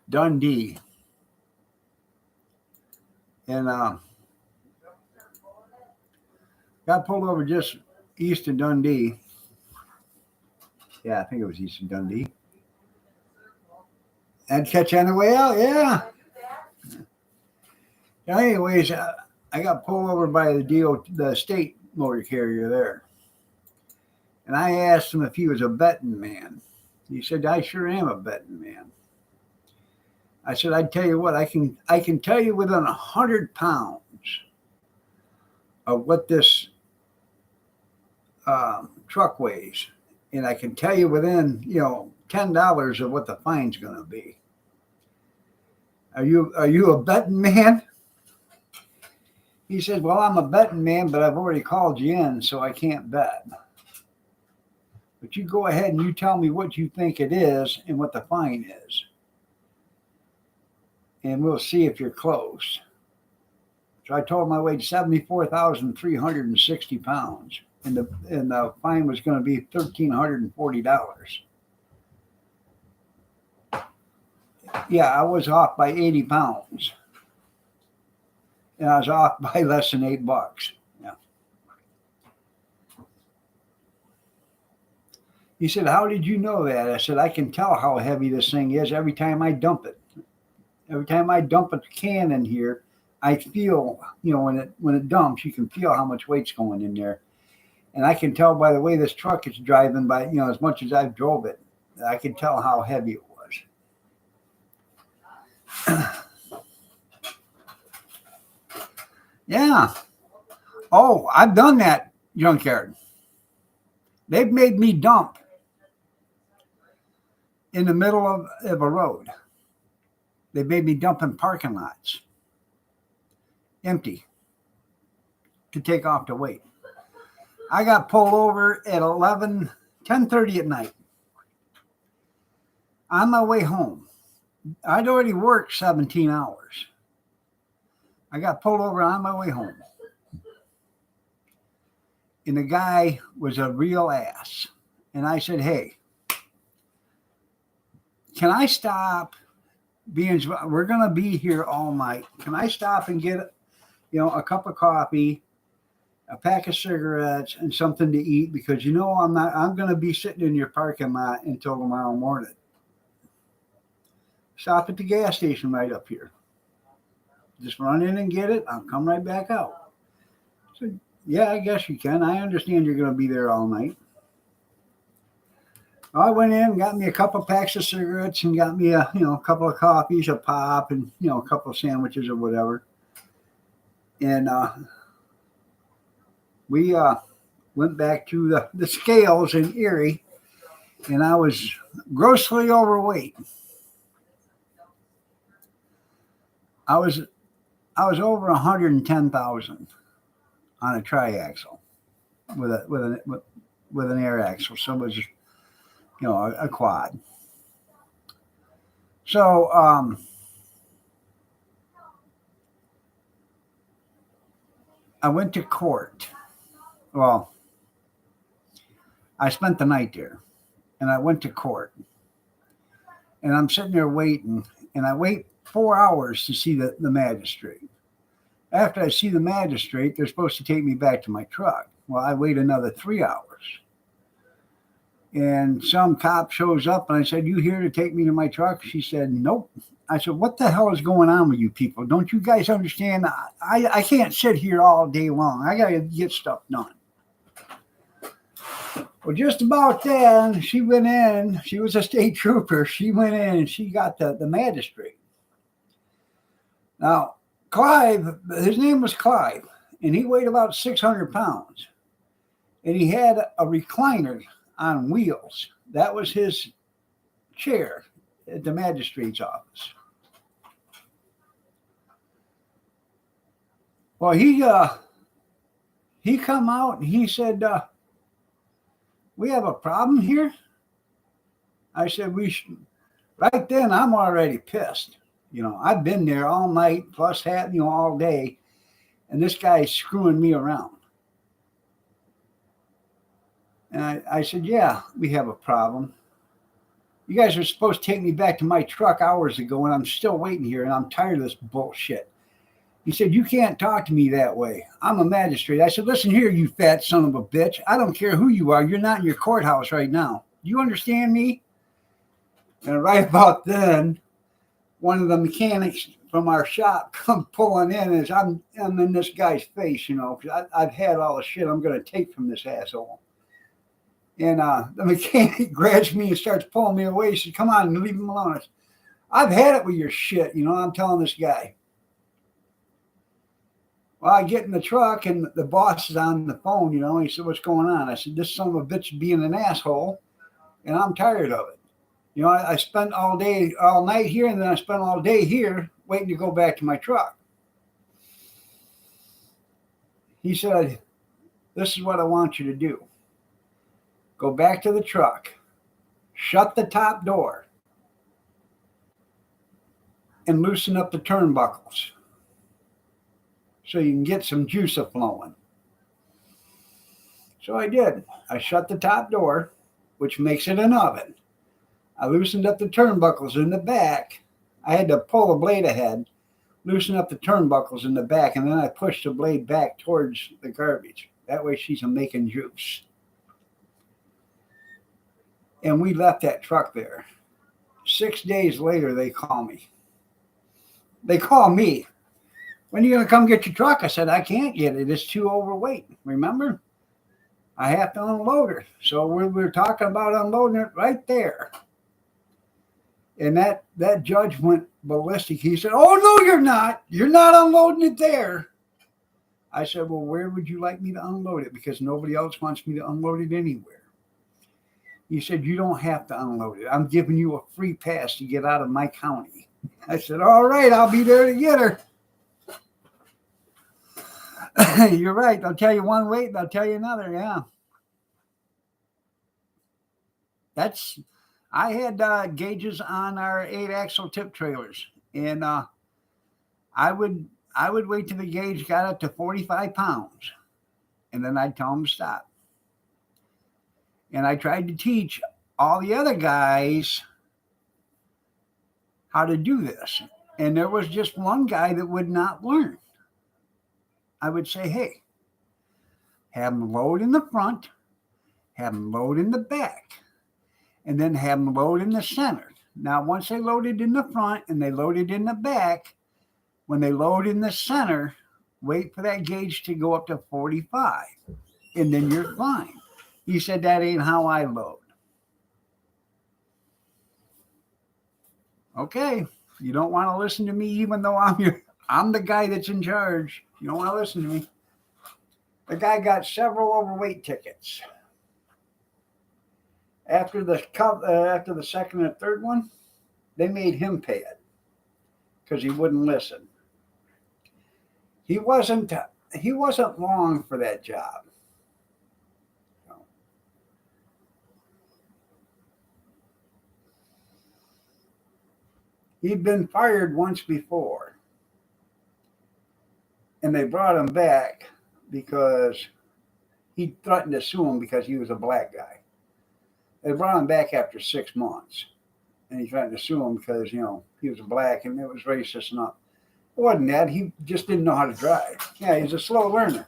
[SPEAKER 1] Dundee, and got pulled over just east of Dundee. Yeah, I think it was east of Dundee. And catch on the way out. Yeah. Anyways, I got pulled over by the state motor carrier there. And I asked him if he was a betting man. He said, I sure am a betting man. I said, I'd tell you what, I can tell you within 100 pounds of what this truck weighs. And I can tell you within, $10 of what the fine's going to be. Are you a betting man? He said, well, I'm a betting man, but I've already called you in, so I can't bet. But you go ahead and you tell me what you think it is and what the fine is. And we'll see if you're close. So I told him I weighed 74,360 pounds. And the fine was going to be $1,340. Yeah, I was off by 80 pounds. And I was off by less than $8. Yeah. He said, how did you know that? I said, I can tell how heavy this thing is every time I dump it. Every time I dump a can in here, I feel, when it dumps, you can feel how much weight's going in there. And I can tell by the way this truck is driving by, as much as I've drove it, I can tell how heavy it was. Yeah. Oh, I've done that, junkyard. They've made me dump in the middle of a road. They made me dump in parking lots, empty, to take off the weight. I got pulled over at 10:30 at night. On my way home. I'd already worked 17 hours. I got pulled over on my way home. And the guy was a real ass. And I said, hey, can I stop being, we're going to be here all night. Can I stop and get, a cup of coffee, a pack of cigarettes, and something to eat? Because I'm going to be sitting in your parking lot until tomorrow morning. Stop at the gas station right up here. Just run in and get it. I'll come right back out. So, yeah, I guess you can. I understand you're going to be there all night. I went in, got me a couple packs of cigarettes, and got me a couple of coffees, a pop, and a couple of sandwiches or whatever. And we went back to the scales in Erie, and I was grossly overweight. I was over 110,000 on a triaxle with an air axle. So it was, a quad. So I went to court. Well, I spent the night there, and I went to court. And I'm sitting there waiting, and I wait 4 hours to see the magistrate. After I see the magistrate, they're supposed to take me back to my truck. Well, I wait another 3 hours. And some cop shows up, and I said, you here to take me to my truck? She said, nope. I said, what the hell is going on with you people? Don't you guys understand? I can't sit here all day long. I got to get stuff done. Well, just about then, she went in. She was a state trooper. She went in, and she got the magistrate. Now, Clive, his name was Clive, and he weighed about 600 pounds. And he had a recliner on wheels. That was his chair at the magistrate's office. Well, he come out and he said, we have a problem here. I said, right then I'm already pissed. I've been there all night plus all day, and this guy's screwing me around. And I said, yeah, we have a problem. You guys were supposed to take me back to my truck hours ago, and I'm still waiting here, and I'm tired of this bullshit. He said, you can't talk to me that way. I'm a magistrate. I said, listen here, you fat son of a bitch. I don't care who you are. You're not in your courthouse right now. Do you understand me? And right about then, one of the mechanics from our shop come pulling in as I'm in this guy's face, because I've had all the shit I'm going to take from this asshole. And the mechanic grabs me and starts pulling me away. He said, "Come on, leave him alone." I said, "I've had it with your shit." I'm telling this guy. Well, I get in the truck and the boss is on the phone, and he said, "What's going on?" I said, "This son of a bitch being an asshole, and I'm tired of it." I spent all night here, and then I spent all day here waiting to go back to my truck. He said, "This is what I want you to do. Go back to the truck, shut the top door, and loosen up the turnbuckles so you can get some juice flowing." So I did. I shut the top door, which makes it an oven. I loosened up the turnbuckles in the back. I had to pull the blade ahead, loosen up the turnbuckles in the back, and then I pushed the blade back towards the garbage. That way she's making juice. And we left that truck there. 6 days later, they call me. They call me. "When are you going to come get your truck?" I said, "I can't get it. It's too overweight. Remember? I have to unload her." So we were talking about unloading it right there. And that judge went ballistic. He said, "Oh, no, you're not. You're not unloading it there." I said, "Well, where would you like me to unload it? Because nobody else wants me to unload it anywhere." He said, "You don't have to unload it. I'm giving you a free pass to get out of my county." I said, "All right, I'll be there to get her." You're right. They'll tell you one way, they'll tell you another. Yeah. I had gauges on our 8-axle tip trailers, and I would wait till the gauge got up to 45 pounds, and then I'd tell them to stop. And I tried to teach all the other guys how to do this, and there was just one guy that would not learn. I would say, "Hey, have them load in the front, have them load in the back, and then have them load in the center." Now, once they loaded in the front and they loaded in the back, when they load in the center, wait for that gauge to go up to 45, and then you're fine. He said, "That ain't how I load." Okay, you don't want to listen to me, even though I'm the guy that's in charge. You don't want to listen to me. The guy got several overweight tickets. After the second and third one, they made him pay it because he wouldn't listen. He wasn't long for that job. He'd been fired once before, and they brought him back because he threatened to sue him because he was a black guy. They brought him back after 6 months, and he threatened to sue him because he was black and it was racist enough. It wasn't that. He just didn't know how to drive. Yeah, he's a slow learner.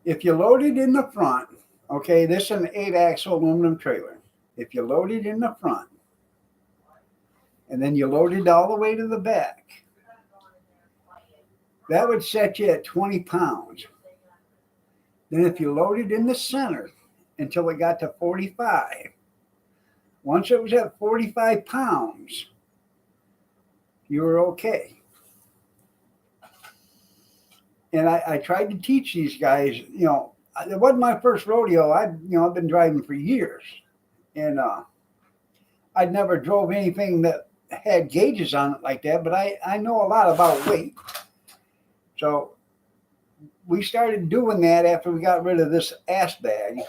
[SPEAKER 1] If you load it in the front, okay, this is an 8-axle aluminum trailer. If you load it in the front, and then you load it all the way to the back, that would set you at 20 pounds. Then if you load it in the center until it got to 45, once it was at 45 pounds, you were okay. And I tried to teach these guys, it wasn't my first rodeo. I've been driving for years, and I'd never drove anything that had gauges on it like that, but I know a lot about weight. So we started doing that after we got rid of this ass bag,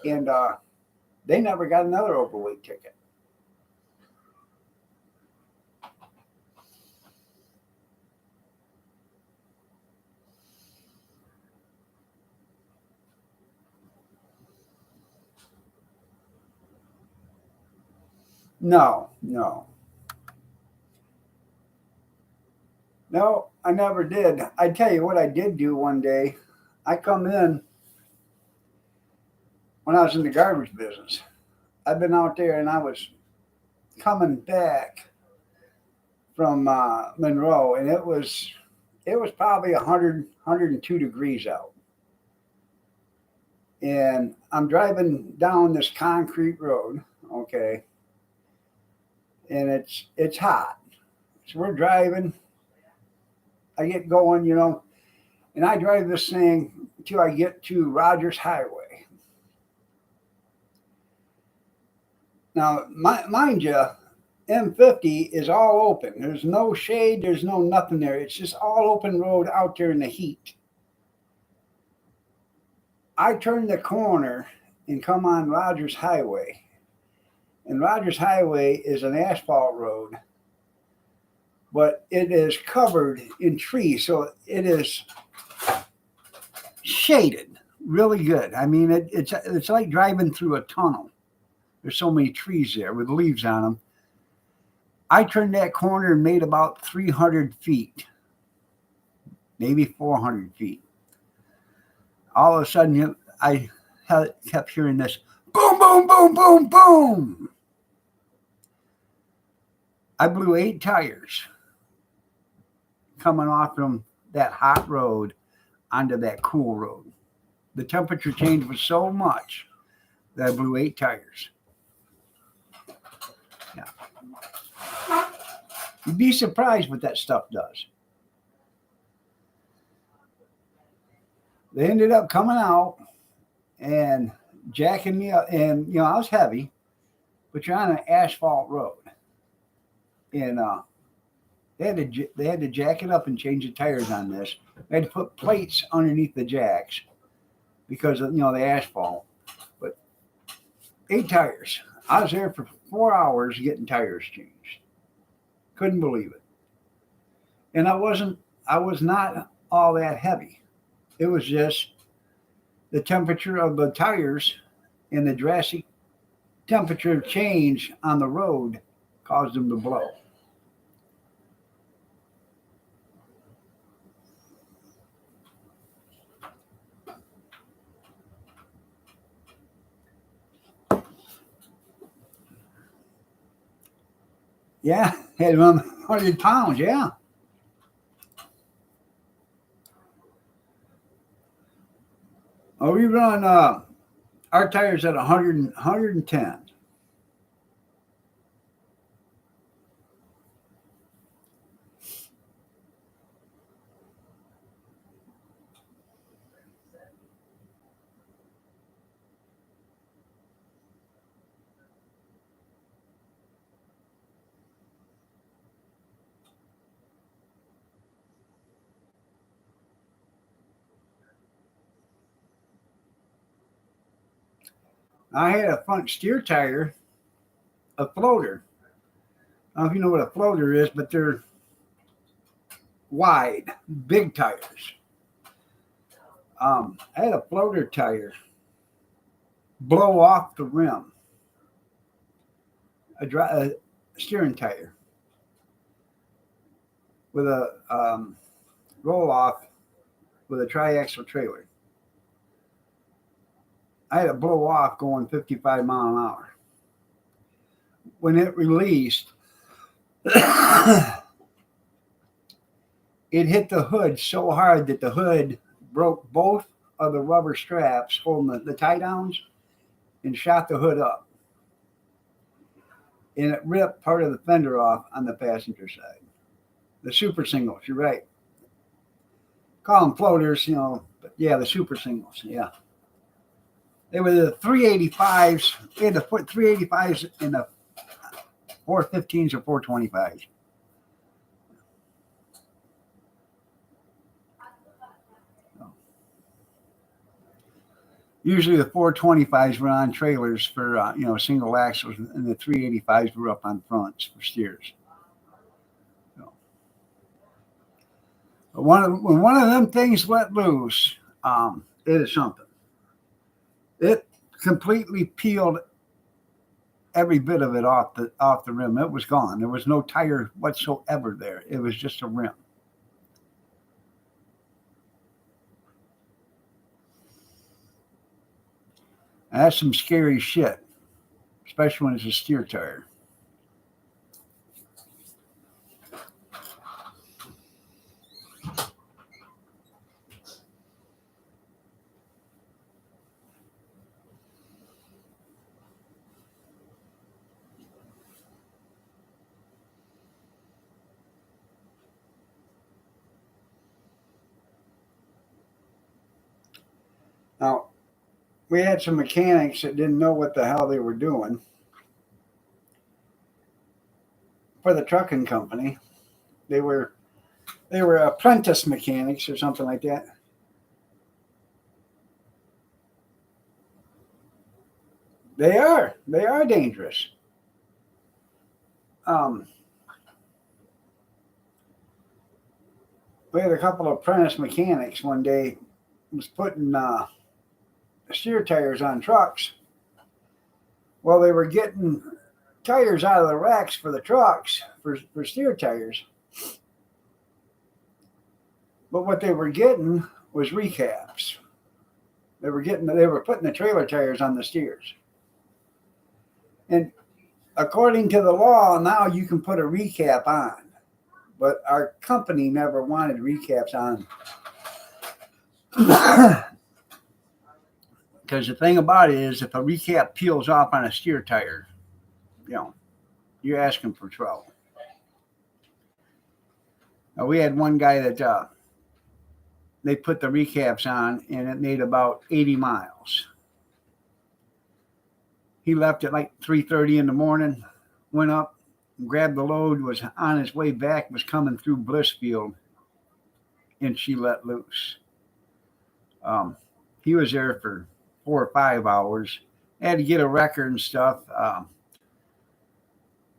[SPEAKER 1] and they never got another overweight ticket. No, I never did. I tell you what I did do one day. I come in when I was in the garbage business. I've been out there, and I was coming back from Monroe, and it was it was probably 102 degrees out. And I'm driving down this concrete road, okay, and it's hot. So we're driving. I get going, and I drive this thing until I get to Rogers Highway. Now, mind you, M50 is all open. There's no shade. There's no nothing there. It's just all open road out there in the heat. I turn the corner and come on Rogers Highway. And Rogers Highway is an asphalt road, but it is covered in trees. So it is shaded really good. I mean, it's like driving through a tunnel. There's so many trees there with leaves on them. I turned that corner and made about 300 feet, maybe 400 feet. All of a sudden, I kept hearing this boom, boom, boom, boom, boom. I blew 8 tires coming off from that hot road onto that cool road. The temperature change was so much that I blew 8 tires. Yeah. You'd be surprised what that stuff does. They ended up coming out and jacking me up. And, I was heavy, but you're on an asphalt road. And they had to jack it up and change the tires on this. They had to put plates underneath the jacks because of, the asphalt. But 8 tires. I was there for 4 hours getting tires changed. Couldn't believe it. And I was not all that heavy. It was just the temperature of the tires and the drastic temperature change on the road caused them to blow. Yeah, had 100 pounds, yeah. Oh, we run our tires at 110. I had a front steer tire, a floater. I don't know if you know what a floater is, but they're wide, big tires. I had a floater tire blow off the rim, a steering tire with a roll off with a triaxle trailer. I had it blow off going 55 miles an hour. When it released, it hit the hood so hard that the hood broke both of the rubber straps holding the tie downs and shot the hood up. And it ripped part of the fender off on the passenger side. The super singles, you're right. Call them floaters, but yeah, the super singles, yeah. They were the 385s. They had to put 385s in the 415s or 425s. Usually the 425s were on trailers for single axles, and the 385s were up on fronts for steers. So, but when one of them things let loose, it is something. It completely peeled every bit of it off the rim. It was gone. There was no tire whatsoever there. It was just a rim. And that's some scary shit, especially when it's a steer tire. Now, we had some mechanics that didn't know what the hell they were doing for the trucking company. They were apprentice mechanics or something like that. They are dangerous. We had a couple of apprentice mechanics one day was putting steer tires on trucks. Well, they were getting tires out of the racks for the trucks for steer tires. But what they were getting was recaps. They were putting the trailer tires on the steers. And according to the law, now you can put a recap on. But our company never wanted recaps on. Because the thing about it is, if a recap peels off on a steer tire, you're asking for trouble. Now, we had one guy that they put the recaps on, and it made about 80 miles. He left at like 3:30 in the morning, went up, grabbed the load, was on his way back, was coming through Blissfield, and she let loose. He was there for 4 or 5 hours. Had to get a record and stuff.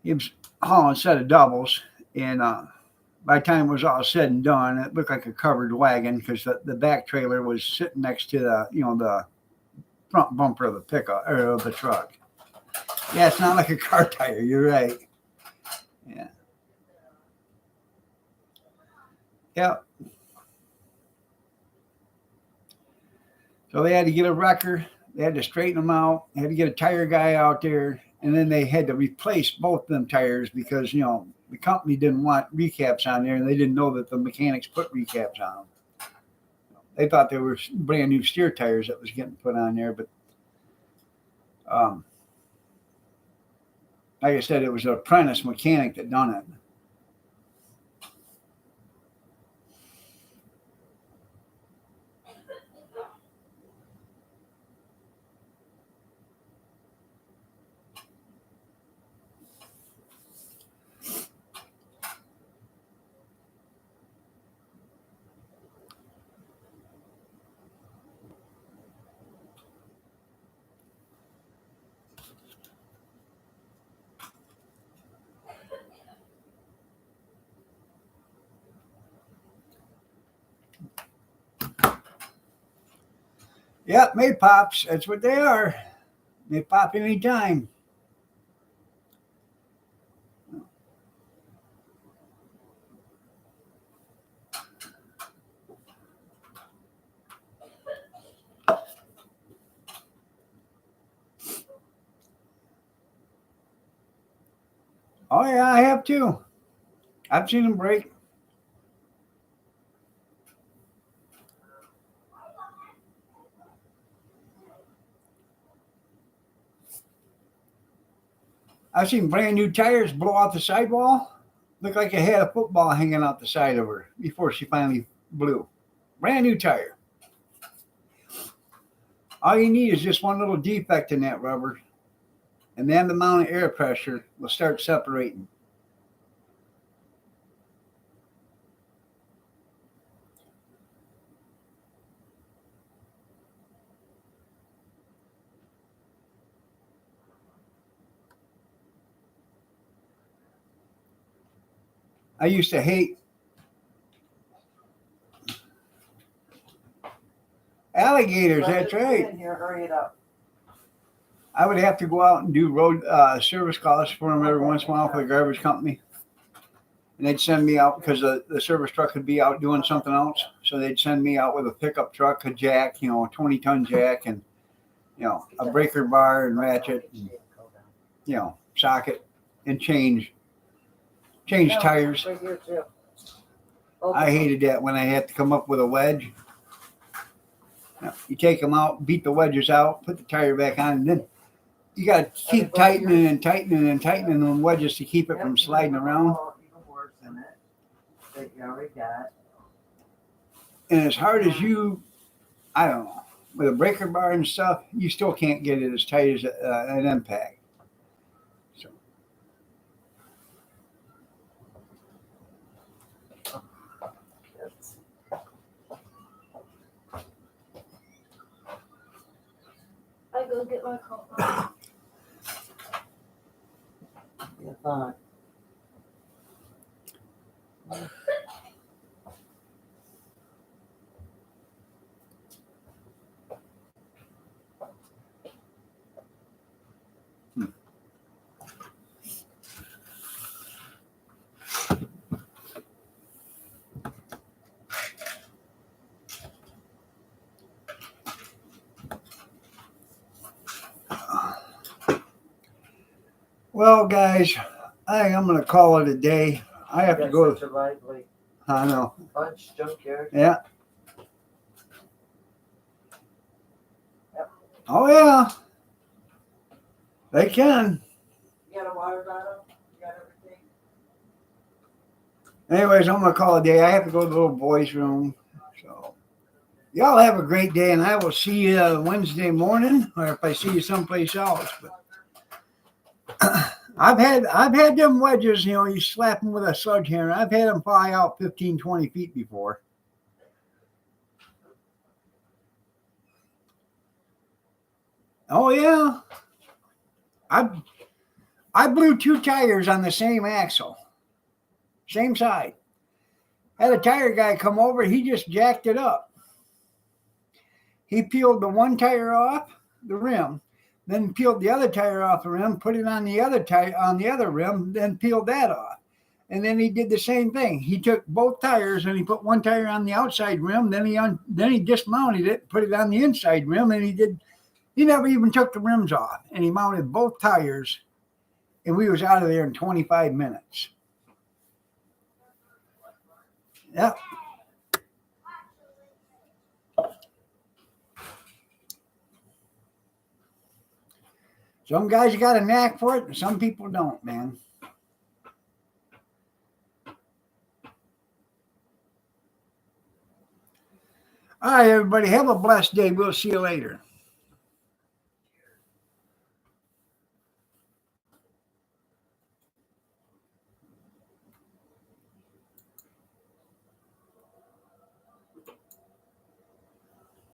[SPEAKER 1] He was hauling a set of doubles, and by the time it was all said and done, it looked like a covered wagon because the back trailer was sitting next to the front bumper of the pickup or of the truck. Yeah, it's not like a car tire. You're right. Yeah. Yep. So they had to get a wrecker. They had to straighten them out. They had to get a tire guy out there. And then they had to replace both them tires because, the company didn't want recaps on there, and they didn't know that the mechanics put recaps on them. They thought they were brand new steer tires that was getting put on there. But like I said, it was an apprentice mechanic that done it. Yep, Maypops. That's what they are. They pop anytime. Oh, yeah, I have too. I've seen them break. I've seen brand new tires blow out the sidewall. Looked like it had a football hanging out the side of her before she finally blew. Brand new tire. All you need is just one little defect in that rubber, and then the amount of air pressure will start separating. I used to hate alligators. That's right.
[SPEAKER 2] Here, hurry it up.
[SPEAKER 1] I would have to go out and do road service calls for them every once in a while for the garbage company. And they'd send me out because the service truck would be out doing something else. So they'd send me out with a pickup truck, a jack, a 20-ton jack, and, a breaker bar and ratchet, and, socket, and change tires.
[SPEAKER 2] Right here too.
[SPEAKER 1] I hated that when I had to come up with a wedge. You take them out, beat the wedges out, put the tire back on, and then you got to keep tightening and tightening and tightening them wedges to keep it from sliding around.
[SPEAKER 2] That you already got.
[SPEAKER 1] And as hard as I don't know, with a breaker bar and stuff, you still can't get it as tight as an impact. So,
[SPEAKER 3] I go get my coat.
[SPEAKER 2] Yeah, fine.
[SPEAKER 1] well, guys, I think I'm going to call it a day. I have to
[SPEAKER 2] Got
[SPEAKER 1] go.
[SPEAKER 2] such a lively
[SPEAKER 1] I know.
[SPEAKER 2] punch junkyard.
[SPEAKER 1] Yeah. Oh, yeah. They can.
[SPEAKER 2] You got a water bottle? You got everything?
[SPEAKER 1] Anyways, I'm going to call it a day. I have to go to the little boys' room. So, y'all have a great day, and I will see you Wednesday morning, or if I see you someplace else. But I've had them wedges, you know, you slap them with a sledgehammer. I've had them fly out 15, 20 feet before. Oh yeah. I blew 2 tires on the same axle. Same side. Had a tire guy come over, he just jacked it up. He peeled the one tire off the rim, then peeled the other tire off the rim, put it on the other tire on the other rim, then peeled that off. And then he did the same thing. He took both tires and he put one tire on the outside rim, then he dismounted it, put it on the inside rim, and he never even took the rims off. And he mounted both tires, and we was out of there in 25 minutes. Yep. Some guys got a knack for it, and some people don't, man. All right, everybody, have a blessed day. We'll see you later.